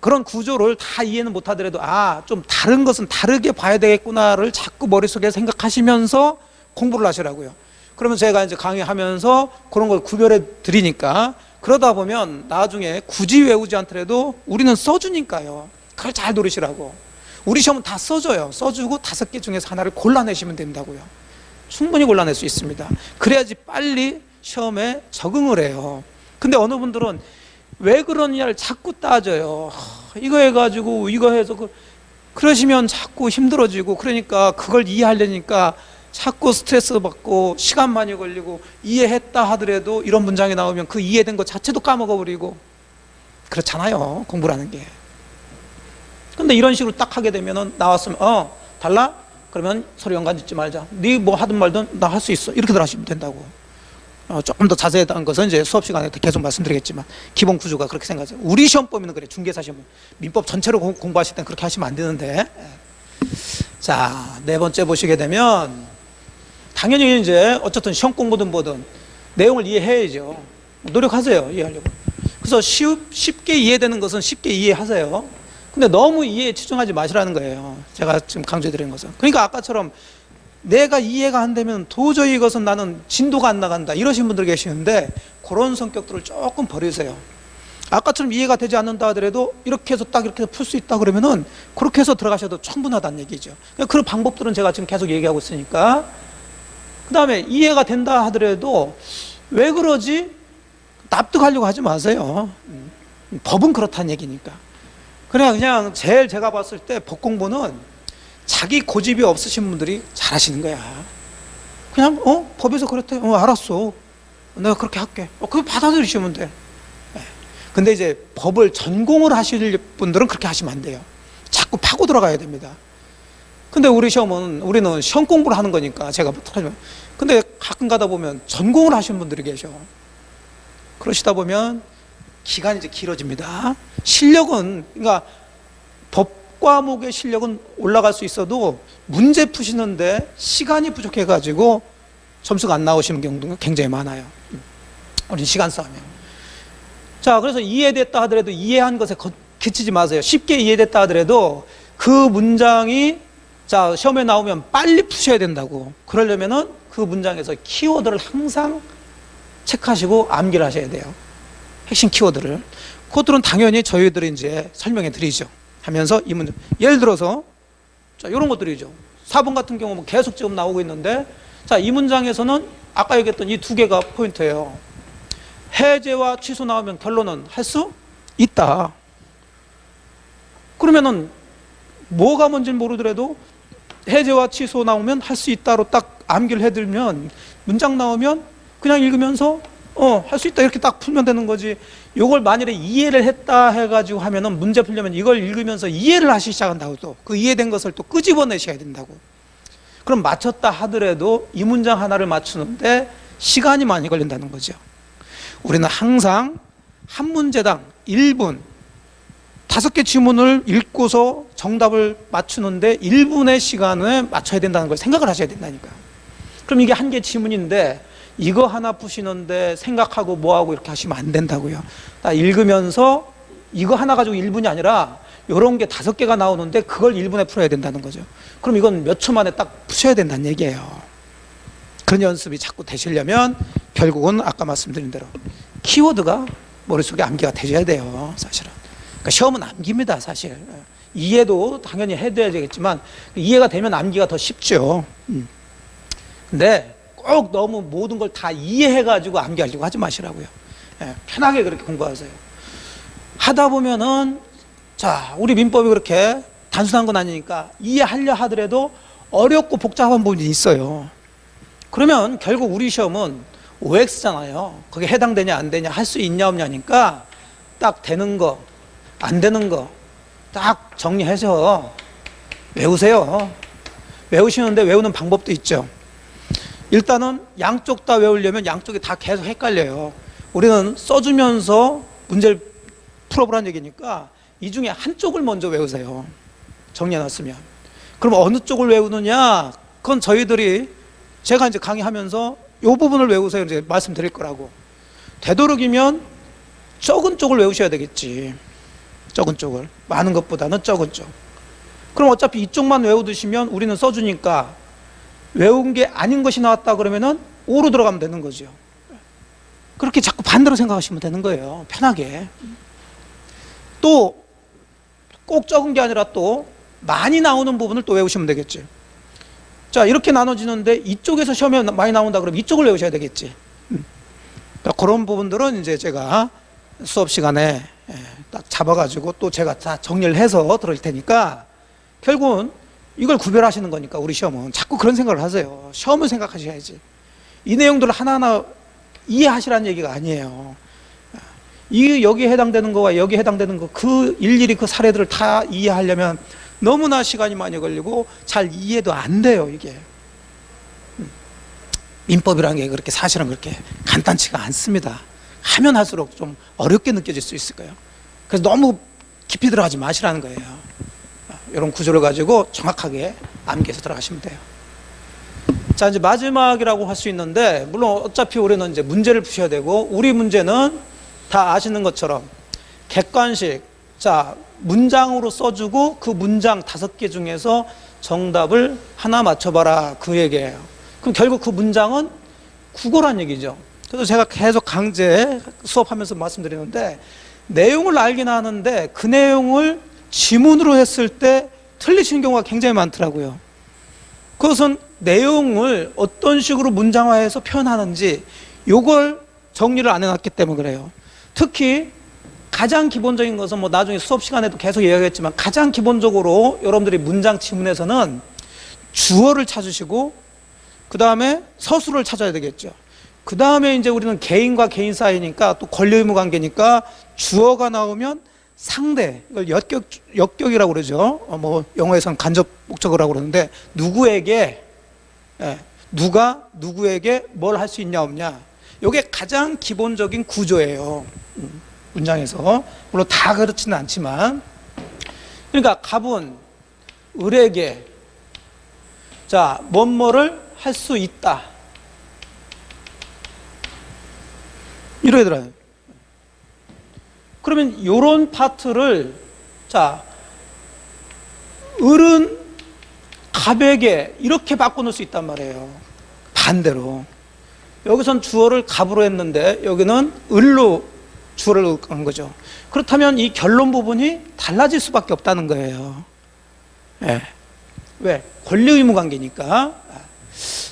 그런 구조를 다 이해는 못하더라도 좀 다른 것은 다르게 봐야 되겠구나를 자꾸 머릿속에 생각하시면서 공부를 하시라고요. 그러면 제가 이제 강의하면서 그런 걸 구별해 드리니까, 그러다 보면 나중에 굳이 외우지 않더라도 우리는 써주니까요. 그걸 잘 노리시라고. 우리 시험은 다 써줘요. 써주고 5개 중에서 하나를 골라내시면 된다고요. 충분히 골라낼 수 있습니다. 그래야지 빨리 시험에 적응을 해요. 근데 어느 분들은 왜 그러냐를 자꾸 따져요. 이거 해가지고 이거 해서 그러시면 자꾸 힘들어지고, 그러니까 그걸 이해하려니까 자꾸 스트레스 받고 시간 많이 걸리고, 이해했다 하더라도 이런 문장이 나오면 그 이해된 것 자체도 까먹어버리고 그렇잖아요, 공부라는 게. 근데 이런 식으로 딱 하게 되면은 나왔으면 달라? 그러면 서로 연관 짓지 말자. 네 뭐 하든 말든 나 할 수 있어, 이렇게 들어가시면 된다고. 조금 더 자세한 것은 이제 수업 시간에 계속 말씀드리겠지만 기본 구조가 그렇게 생각하세요. 우리 시험 범위는 그래. 중개사 시험 민법 전체로 공부하실 땐 그렇게 하시면 안 되는데. 자, 4번째 보시게 되면, 당연히 이제 어쨌든 시험 공부든 뭐든 내용을 이해해야죠. 노력하세요, 이해하려고. 그래서 쉽게 이해되는 것은 쉽게 이해하세요. 근데 너무 이해에 치중하지 마시라는 거예요. 제가 지금 강조해 드리는 것은. 그러니까 아까처럼 내가 이해가 안 되면 도저히 이것은 나는 진도가 안 나간다, 이러신 분들 계시는데, 그런 성격들을 조금 버리세요. 아까처럼 이해가 되지 않는다 하더라도 이렇게 해서 딱 이렇게 풀 수 있다 그러면은 그렇게 해서 들어가셔도 충분하다는 얘기죠. 그런 방법들은 제가 지금 계속 얘기하고 있으니까. 그 다음에 이해가 된다 하더라도 왜 그러지? 납득하려고 하지 마세요. 법은 그렇다는 얘기니까. 그냥 제일 제가 봤을 때 법 공부는 자기 고집이 없으신 분들이 잘하시는 거야. 그냥 법에서 그렇대. 알았어. 내가 그렇게 할게. 그거 받아들이시면 돼. 근데 이제 법을 전공을 하실 분들은 그렇게 하시면 안 돼요. 자꾸 파고 들어가야 됩니다. 근데 우리는 시험 공부를 하는 거니까 제가 못하지만, 근데 가끔 가다 보면 전공을 하시는 분들이 계셔. 그러시다 보면 기간이 이제 길어집니다. 실력은, 그러니까 법 과목의 실력은 올라갈 수 있어도 문제 푸시는데 시간이 부족해가지고 점수가 안 나오시는 경우도 굉장히 많아요. 우리 시간 싸움이에요. 자, 그래서 이해됐다 하더라도 이해한 것에 그치지 마세요. 쉽게 이해됐다 하더라도 그 문장이 자 시험에 나오면 빨리 푸셔야 된다고. 그러려면은 그 문장에서 키워드를 항상 체크하시고 암기를 하셔야 돼요. 핵심 키워드를. 그것들은 당연히 저희들이 이제 설명해 드리죠. 하면서 이 문장, 예를 들어서 자 이런 것들이죠. 4번 같은 경우는 계속 지금 나오고 있는데, 자 이 문장에서는 아까 얘기했던 이 두 개가 포인트예요. 해제와 취소 나오면 결론은 할 수 있다. 그러면은 뭐가 뭔지는 모르더라도 해제와 취소 나오면 할 수 있다로 딱 암기를 해들면 문장 나오면 그냥 읽으면서 할 수 있다 이렇게 딱 풀면 되는 거지. 요걸 만일에 이해를 했다 해가지고 하면은 문제 풀려면 이걸 읽으면서 이해를 하시기 시작한다고. 또 그 이해된 것을 또 끄집어내셔야 된다고. 그럼 맞췄다 하더라도 이 문장 하나를 맞추는데 시간이 많이 걸린다는 거죠. 우리는 항상 한 문제당 1분, 5개 지문을 읽고서 정답을 맞추는데 1분의 시간을 맞춰야 된다는 걸 생각을 하셔야 된다니까. 그럼 이게 한 개 지문인데 이거 하나 푸시는데 생각하고 뭐하고 이렇게 하시면 안 된다고요. 딱 읽으면서 이거 하나 가지고 1분이 아니라 이런 게 5개가 나오는데 그걸 1분에 풀어야 된다는 거죠. 그럼 이건 몇 초 만에 딱 푸셔야 된다는 얘기예요. 그런 연습이 자꾸 되시려면 결국은 아까 말씀드린 대로 키워드가 머릿속에 암기가 되셔야 돼요. 사실은. 그러니까 시험은 암기입니다. 사실. 이해도 당연히 해둬야 되겠지만 이해가 되면 암기가 더 쉽죠. 근데 꼭 너무 모든 걸 다 이해해가지고 암기하려고 하지 마시라고요. 편하게 그렇게 공부하세요. 하다 보면은 자 우리 민법이 그렇게 단순한 건 아니니까 이해하려 하더라도 어렵고 복잡한 부분이 있어요. 그러면 결국 우리 시험은 OX잖아요. 거기에 해당되냐 안 되냐 할 수 있냐 없냐니까 딱 되는 거 안 되는 거 딱 정리해서 외우세요. 외우시는데 외우는 방법도 있죠. 일단은 양쪽 다 외우려면 양쪽이 다 계속 헷갈려요. 우리는 써주면서 문제를 풀어보라는 얘기니까 이 중에 한쪽을 먼저 외우세요. 정리해놨으면. 그럼 어느 쪽을 외우느냐? 그건 저희들이 제가 이제 강의하면서 이 부분을 외우세요 이제 말씀드릴 거라고. 되도록이면 적은 쪽을 외우셔야 되겠지. 적은 쪽을. 많은 것보다는 적은 쪽. 그럼 어차피 이쪽만 외우두시면 우리는 써주니까 외운 게 아닌 것이 나왔다 그러면은 O로 들어가면 되는 거죠. 그렇게 자꾸 반대로 생각하시면 되는 거예요. 편하게. 또 꼭 적은 게 아니라 또 많이 나오는 부분을 또 외우시면 되겠지. 자 이렇게 나눠지는데 이쪽에서 시험에 많이 나온다 그러면 이쪽을 외우셔야 되겠지. 그러니까 그런 부분들은 이제 제가 수업 시간에 딱 잡아가지고 또 제가 다 정리를 해서 들을 테니까 결국은 이걸 구별하시는 거니까 우리 시험은 자꾸 그런 생각을 하세요. 시험을 생각하셔야지. 이 내용들을 하나하나 이해하시라는 얘기가 아니에요. 이 여기에 해당되는 거와 여기에 해당되는 거 그 일일이 그 사례들을 다 이해하려면 너무나 시간이 많이 걸리고 잘 이해도 안 돼요. 이게 민법이라는 게 그렇게 사실은 그렇게 간단치가 않습니다. 하면 할수록 좀 어렵게 느껴질 수 있을 거예요. 그래서 너무 깊이 들어가지 마시라는 거예요. 이런 구조를 가지고 정확하게 암기해서 들어가시면 돼요. 자 이제 마지막이라고 할 수 있는데 물론 어차피 우리는 이제 문제를 푸셔야 되고 우리 문제는 다 아시는 것처럼 객관식 자 문장으로 써주고 그 문장 5개 중에서 정답을 하나 맞춰봐라 그 얘기예요. 그럼 결국 그 문장은 국어란 얘기죠. 그래서 제가 계속 강제 수업하면서 말씀드리는데 내용을 알긴 하는데 그 내용을 지문으로 했을 때 틀리시는 경우가 굉장히 많더라고요. 그것은 내용을 어떤 식으로 문장화해서 표현하는지 요걸 정리를 안 해놨기 때문에 그래요. 특히 가장 기본적인 것은 뭐 나중에 수업 시간에도 계속 이야기했지만 가장 기본적으로 여러분들이 문장 지문에서는 주어를 찾으시고 그 다음에 서술을 찾아야 되겠죠. 그 다음에 이제 우리는 개인과 개인 사이니까 또 권리 의무 관계니까 주어가 나오면 상대, 이걸 역격이라고 그러죠. 뭐 영어에서는 간접 목적어라고 그러는데 누구에게, 누가 누구에게 뭘 할 수 있냐 없냐. 이게 가장 기본적인 구조예요. 문장에서. 물론 다 그렇지는 않지만. 그러니까 갑은 을에게 자, 뭐뭐를 할 수 있다. 이러더라고요. 그러면 요런 파트를 자, 을은 갑에게 이렇게 바꿔놓을 수 있단 말이에요. 반대로. 여기선 주어를 갑으로 했는데 여기는 을로 주어를 한 거죠. 그렇다면 이 결론 부분이 달라질 수밖에 없다는 거예요. 예. 왜? 권리 의무 관계니까.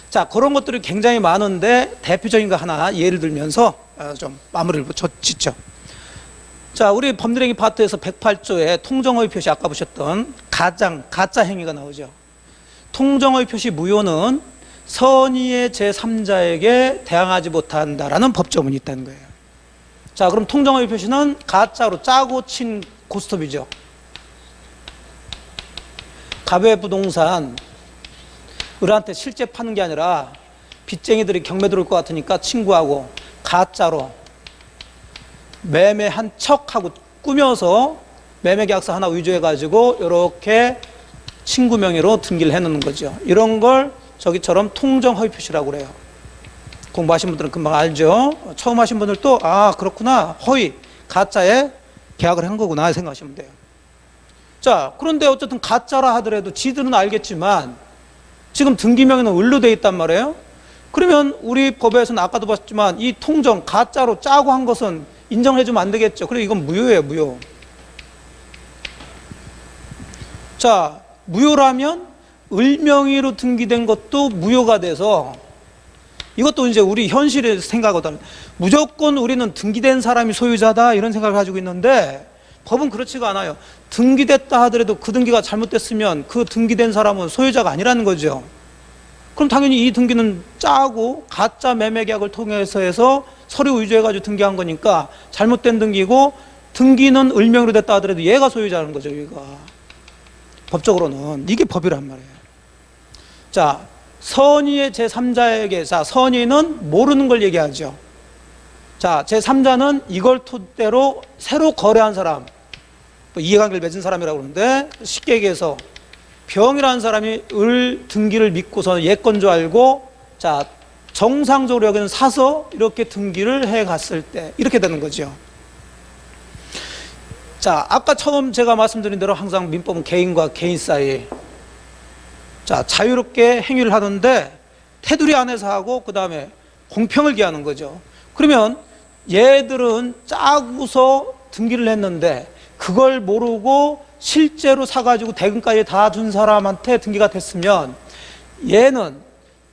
자, 그런 것들이 굉장히 많은데 대표적인 거 하나 예를 들면서 좀 마무리를 짓죠. 자, 우리 법률행위 파트에서 108조에 통정허위 표시 아까 보셨던 가짜 행위가 나오죠. 통정허위 표시 무효는 선의의 제3자에게 대항하지 못한다라는 법조문이 있다는 거예요. 자, 그럼 통정허위 표시는 가짜로 짜고 친 고스톱이죠. 갑의 부동산 을한테 실제 파는 게 아니라 빚쟁이들이 경매 들어올 것 같으니까 친구하고 가짜로 매매한 척하고 꾸며서 매매계약서 하나 위조해가지고 이렇게 친구 명의로 등기를 해놓는 거죠. 이런 걸 저기처럼 통정허위 표시라고 그래요. 공부하신 분들은 금방 알죠. 처음 하신 분들도 아 그렇구나, 허위 가짜에 계약을 한 거구나 생각하시면 돼요. 자, 그런데 어쨌든 가짜라 하더라도 지들은 알겠지만 지금 등기명에는 을로 돼 있단 말이에요. 그러면 우리 법에서는 아까도 봤지만 이 통정 가짜로 짜고 한 것은 인정해주면 안 되겠죠. 그리고 이건 무효예요, 무효. 자, 무효라면 을명의로 등기된 것도 무효가 돼서 이것도 이제 우리 현실의 생각거든. 무조건 우리는 등기된 사람이 소유자다 이런 생각을 가지고 있는데 법은 그렇지가 않아요. 등기됐다 하더라도 그 등기가 잘못됐으면 그 등기된 사람은 소유자가 아니라는 거죠. 그럼 당연히 이 등기는 짜고 가짜 매매계약을 통해서 해서 서류 위조해가지고 등기한 거니까 잘못된 등기고 등기는 을명으로 됐다 하더라도 얘가 소유자라는 거죠. 얘가 법적으로는 이게 법이란 말이에요. 자, 선의의 제3자에게 자, 선의는 모르는 걸 얘기하죠. 자, 제3자는 이걸 토대로 새로 거래한 사람, 이해관계를 맺은 사람이라고 그러는데 쉽게 얘기해서 병이라는 사람이 을 등기를 믿고서 얘건 줄 알고 자, 정상적으로 여기는 사서 이렇게 등기를 해 갔을 때 이렇게 되는 거죠. 자, 아까 처음 제가 말씀드린 대로 항상 민법은 개인과 개인 사이 자, 자유롭게 행위를 하는데 테두리 안에서 하고 그 다음에 공평을 기하는 거죠. 그러면 얘들은 짜고서 등기를 했는데 그걸 모르고 실제로 사가지고 대금까지 다 준 사람한테 등기가 됐으면 얘는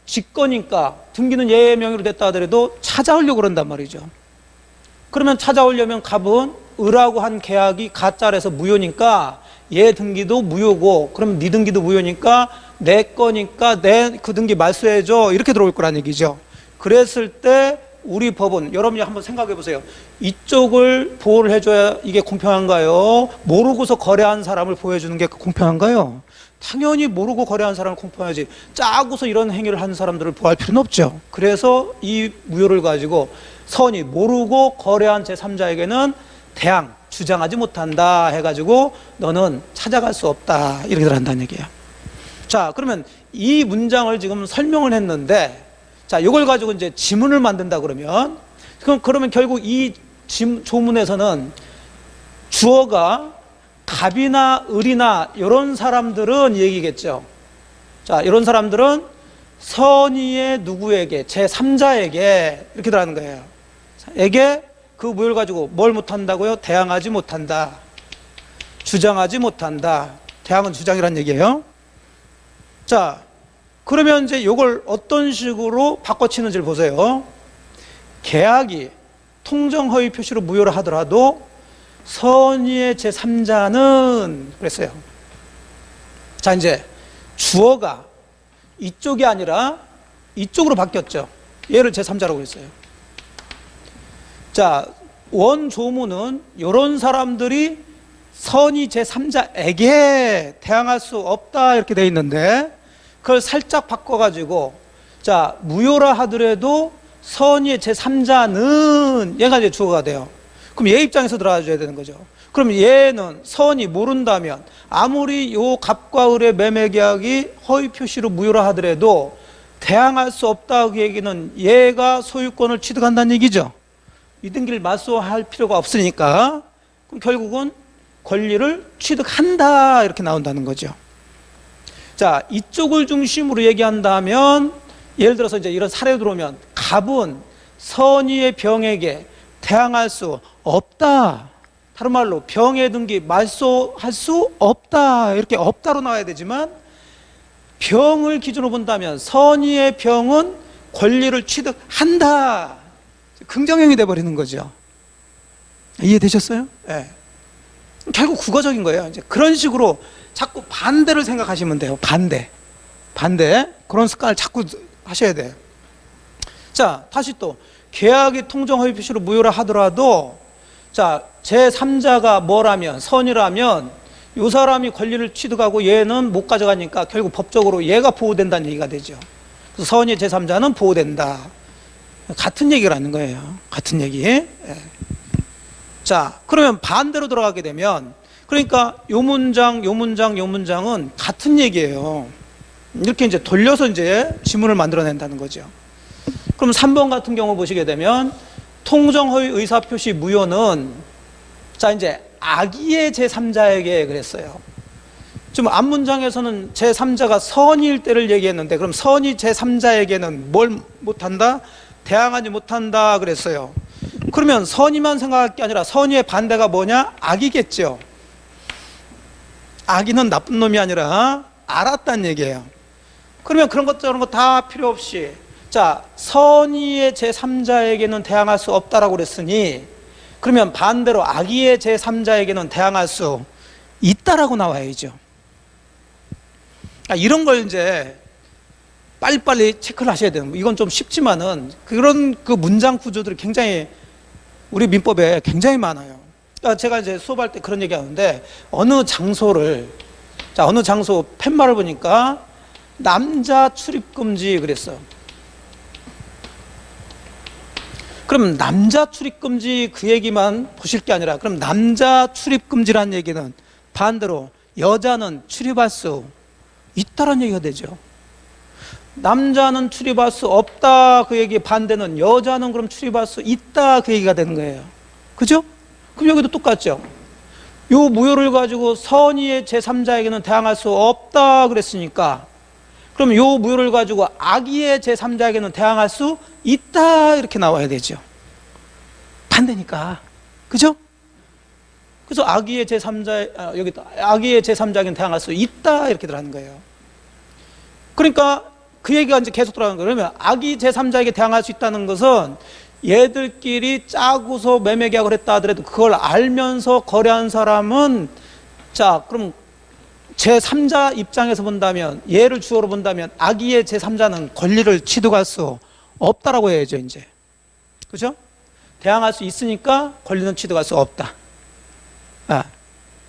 직거니까 등기는 얘의 명의로 됐다 하더라도 찾아오려고 그런단 말이죠. 그러면 찾아오려면 갑은 을하고 한 계약이 가짜라서 무효니까 얘 등기도 무효고 그러면 네 등기도 무효니까 내 거니까 내 그 등기 말소해줘 이렇게 들어올 거란 얘기죠. 그랬을 때 우리 법은 여러분이 한번 생각해 보세요. 이쪽을 보호를 해줘야 이게 공평한가요? 모르고서 거래한 사람을 보호해주는 게 공평한가요? 당연히 모르고 거래한 사람을 공평하지 짜고서 이런 행위를 하는 사람들을 보호할 필요는 없죠. 그래서 이 무효를 가지고 선이 모르고 거래한 제3자에게는 대항 주장하지 못한다 해가지고 너는 찾아갈 수 없다 이렇게 한다는 얘기예요. 자, 그러면 이 문장을 지금 설명을 했는데 자, 이걸 가지고 이제 지문을 만든다 그러면 결국 이 조문에서는 주어가 갑이나 을이나 이런 사람들은 얘기겠죠. 자, 이런 사람들은 선의의 누구에게 제3자에게 이렇게 들어가는 거예요. 에게 그 무효를 가지고 뭘 못한다고요? 대항하지 못한다. 주장하지 못한다. 대항은 주장이란 얘기예요. 자, 그러면 이제 이걸 어떤 식으로 바꿔치는지를 보세요. 계약이 통정허위 표시로 무효를 하더라도 선의의 제3자는 그랬어요. 자, 이제 주어가 이쪽이 아니라 이쪽으로 바뀌었죠. 얘를 제3자라고 했어요. 자, 원조문은 이런 사람들이 선의 제3자에게 대항할 수 없다 이렇게 돼 있는데, 그걸 살짝 바꿔가지고 자, 무효라 하더라도 선의의 제3자는 얘가 이제 주어가 돼요. 그럼 얘 입장에서 들어가줘야 되는 거죠. 그럼 얘는 선이 모른다면 아무리 요 갑과 을의 매매 계약이 허위 표시로 무효라 하더라도 대항할 수 없다. 그 얘기는 얘가 소유권을 취득한다는 얘기죠. 이등기를 맞소할 필요가 없으니까. 그럼 결국은 권리를 취득한다 이렇게 나온다는 거죠. 자, 이쪽을 중심으로 얘기한다면, 예를 들어서 이제 이런 사례 들어오면 갑은 선의의 병에게 대항할 수 없다. 다른 말로 병의 등기 말소할 수 없다. 이렇게 없다로 나와야 되지만, 병을 기준으로 본다면 선의의 병은 권리를 취득한다. 긍정형이 돼버리는 거죠. 이해되셨어요? 네. 결국 국어적인 거예요. 이제 그런 식으로 자꾸 반대를 생각하시면 돼요. 반대. 그런 습관을 자꾸 하셔야 돼요. 자, 다시 또 계약이 통정허위 표시로 무효라 하더라도, 자, 제3자가 뭐라면, 선이라면 이 사람이 권리를 취득하고 얘는 못 가져가니까 결국 법적으로 얘가 보호된다는 얘기가 되죠. 그래서 선의 제3자는 보호된다. 같은 얘기를 하는 거예요. 같은 얘기. 예. 자, 그러면 반대로 들어가게 되면, 그러니까 요 문장은 같은 얘기예요. 이렇게 이제 돌려서 이제 지문을 만들어낸다는 거죠. 그럼 3번 같은 경우 보시게 되면, 통정허위 의사표시 무효는, 자, 이제 악의의 제3자에게 그랬어요. 지금 앞문장에서는 제3자가 선의일 때를 얘기했는데, 그럼 선의 제3자에게는 뭘 못한다? 대항하지 못한다 그랬어요. 그러면 선의만 생각할 게 아니라 선의의 반대가 뭐냐? 악이겠죠. 악의는 나쁜 놈이 아니라 알았다는 얘기예요. 그러면 그런 것 저런 거 다 필요 없이, 자, 선의의 제3자에게는 대항할 수 없다라고 그랬으니, 그러면 반대로 악의의 제3자에게는 대항할 수 있다라고 나와야죠. 이런 걸 이제 빨리빨리 체크를 하셔야 되는 거예요. 이건 좀 쉽지만은 그런 그 문장 구조들이 굉장히 우리 민법에 굉장히 많아요. 그러니까 제가 이제 수업할 때 그런 얘기 하는데, 어느 장소를, 자, 어느 장소 팻말을 보니까 남자 출입금지 그랬어요. 그럼 남자 출입금지 그 얘기만 보실 게 아니라, 그럼 남자 출입금지란 얘기는 반대로 여자는 출입할 수 있다라는 얘기가 되죠. 남자는 출입할 수 없다 그 얘기 반대는 여자는 그럼 출입할 수 있다 그 얘기가 되는 거예요. 그죠? 그럼 여기도 똑같죠. 요 무효를 가지고 선의의 제3자에게는 대항할 수 없다 그랬으니까, 그럼 요 무효를 가지고 악의의 제3자에게는 대항할 수 있다 이렇게 나와야 되죠. 반대니까. 그죠? 그래서 악의의 제3자, 여기 있다. 악의의 제3자에게는 대항할 수 있다 이렇게 들어가는 거예요. 그러니까 그 얘기가 이제 계속 들어가는 거예요. 그러면 악의 제3자에게 대항할 수 있다는 것은 얘들끼리 짜고서 매매 계약을 했다 하더라도 그걸 알면서 거래한 사람은, 자, 그럼 제3자 입장에서 본다면, 얘를 주어로 본다면 악의의 제3자는 권리를 취득할 수 없다라고 해야죠, 이제. 그죠? 대항할 수 있으니까 권리는 취득할 수 없다.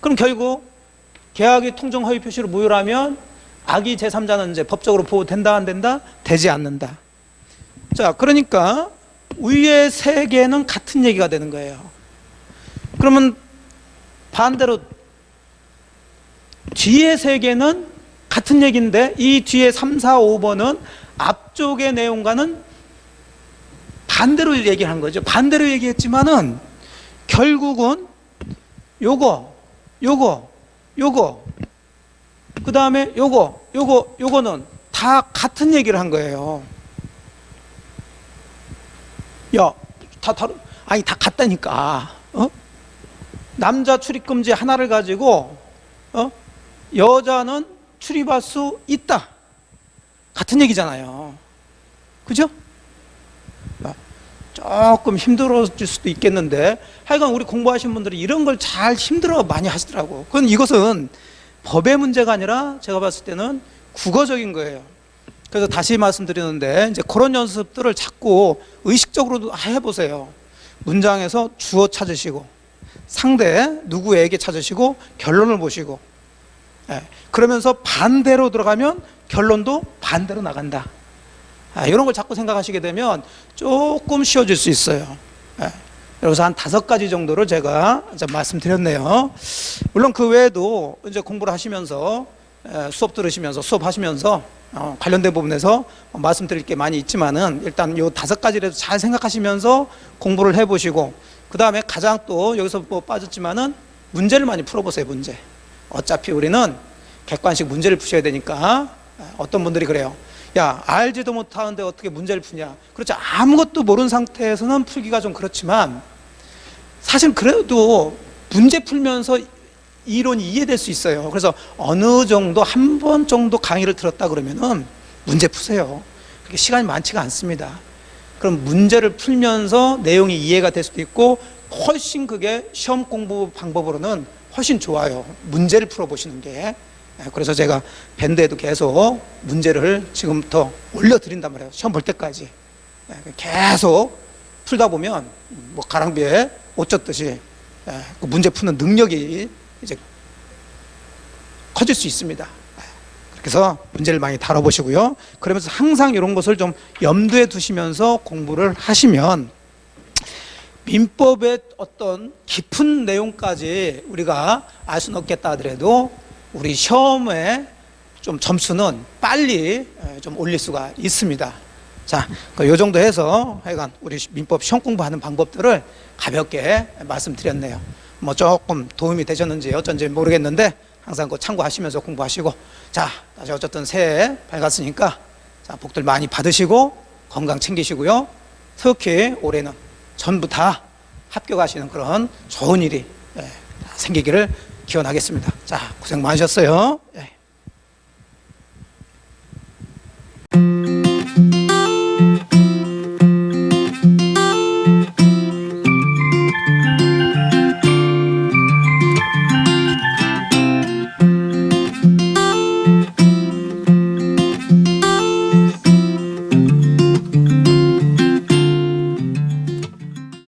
그럼 결국 계약이 통정 허위 표시로 무효라면 악의 제3자는 이제 법적으로 보호된다, 안 된다? 되지 않는다. 자, 그러니까 위의 세 개는 같은 얘기가 되는 거예요. 그러면 반대로 뒤에 세 개는 같은 얘기인데, 이 뒤에 3, 4, 5번은 앞쪽의 내용과는 반대로 얘기한 거죠. 반대로 얘기했지만은 결국은 요거 그 다음에 요거는 다 같은 얘기를 한 거예요. 야, 다 같다니까. 남자 출입금지 하나를 가지고 여자는 출입할 수 있다. 같은 얘기잖아요. 그죠? 조금 힘들어질 수도 있겠는데 하여간 우리 공부하신 분들이 이런 걸 잘 힘들어 많이 하시더라고. 그건 이것은 법의 문제가 아니라 제가 봤을 때는 국어적인 거예요. 그래서 다시 말씀드리는데 이제 그런 연습들을 자꾸 의식적으로 해보세요. 문장에서 주어 찾으시고 상대 누구에게 찾으시고 결론을 보시고, 그러면서 반대로 들어가면 결론도 반대로 나간다. 이런 걸 자꾸 생각하시게 되면 조금 쉬워질 수 있어요. 그래서 한 5가지 정도를 제가 이제 말씀드렸네요. 물론 그 외에도 이제 공부를 하시면서 수업 들으시면서 수업하시면서 관련된 부분에서 말씀드릴 게 많이 있지만은 일단 요 5가지라도 잘 생각하시면서 공부를 해보시고, 그 다음에 가장 또 여기서 뭐 빠졌지만은 문제를 많이 풀어보세요. 문제. 어차피 우리는 객관식 문제를 푸셔야 되니까. 어떤 분들이 그래요. 야, 알지도 못하는데 어떻게 문제를 푸냐. 그렇죠. 아무것도 모르는 상태에서는 풀기가 좀 그렇지만 사실 그래도 문제 풀면서 이론이 이해될 수 있어요. 그래서 어느 정도 한 번 정도 강의를 들었다 그러면은 문제 푸세요. 그렇게 시간이 많지가 않습니다. 그럼 문제를 풀면서 내용이 이해가 될 수도 있고, 훨씬 그게 시험 공부 방법으로는 훨씬 좋아요. 문제를 풀어보시는 게. 그래서 제가 밴드에도 계속 문제를 지금부터 올려드린단 말이에요. 시험 볼 때까지. 계속 풀다 보면 뭐 가랑비에 옷 젖듯이 그 문제 푸는 능력이 이제 커질 수 있습니다. 그래서 문제를 많이 다뤄보시고요. 그러면서 항상 이런 것을 좀 염두에 두시면서 공부를 하시면 민법의 어떤 깊은 내용까지 우리가 알 수는 없겠다 하더라도 우리 시험에 좀 점수는 빨리 좀 올릴 수가 있습니다. 자, 요 정도 해서 하여간 우리 민법 시험 공부하는 방법들을 가볍게 말씀드렸네요. 뭐 조금 도움이 되셨는지 어쩐지 모르겠는데 항상 그 참고하시면서 공부하시고, 자, 다시 어쨌든 새해 밝았으니까 자, 복들 많이 받으시고 건강 챙기시고요. 특히 올해는 전부 다 합격하시는 그런 좋은 일이 생기기를 기원하겠습니다. 자, 고생 많으셨어요.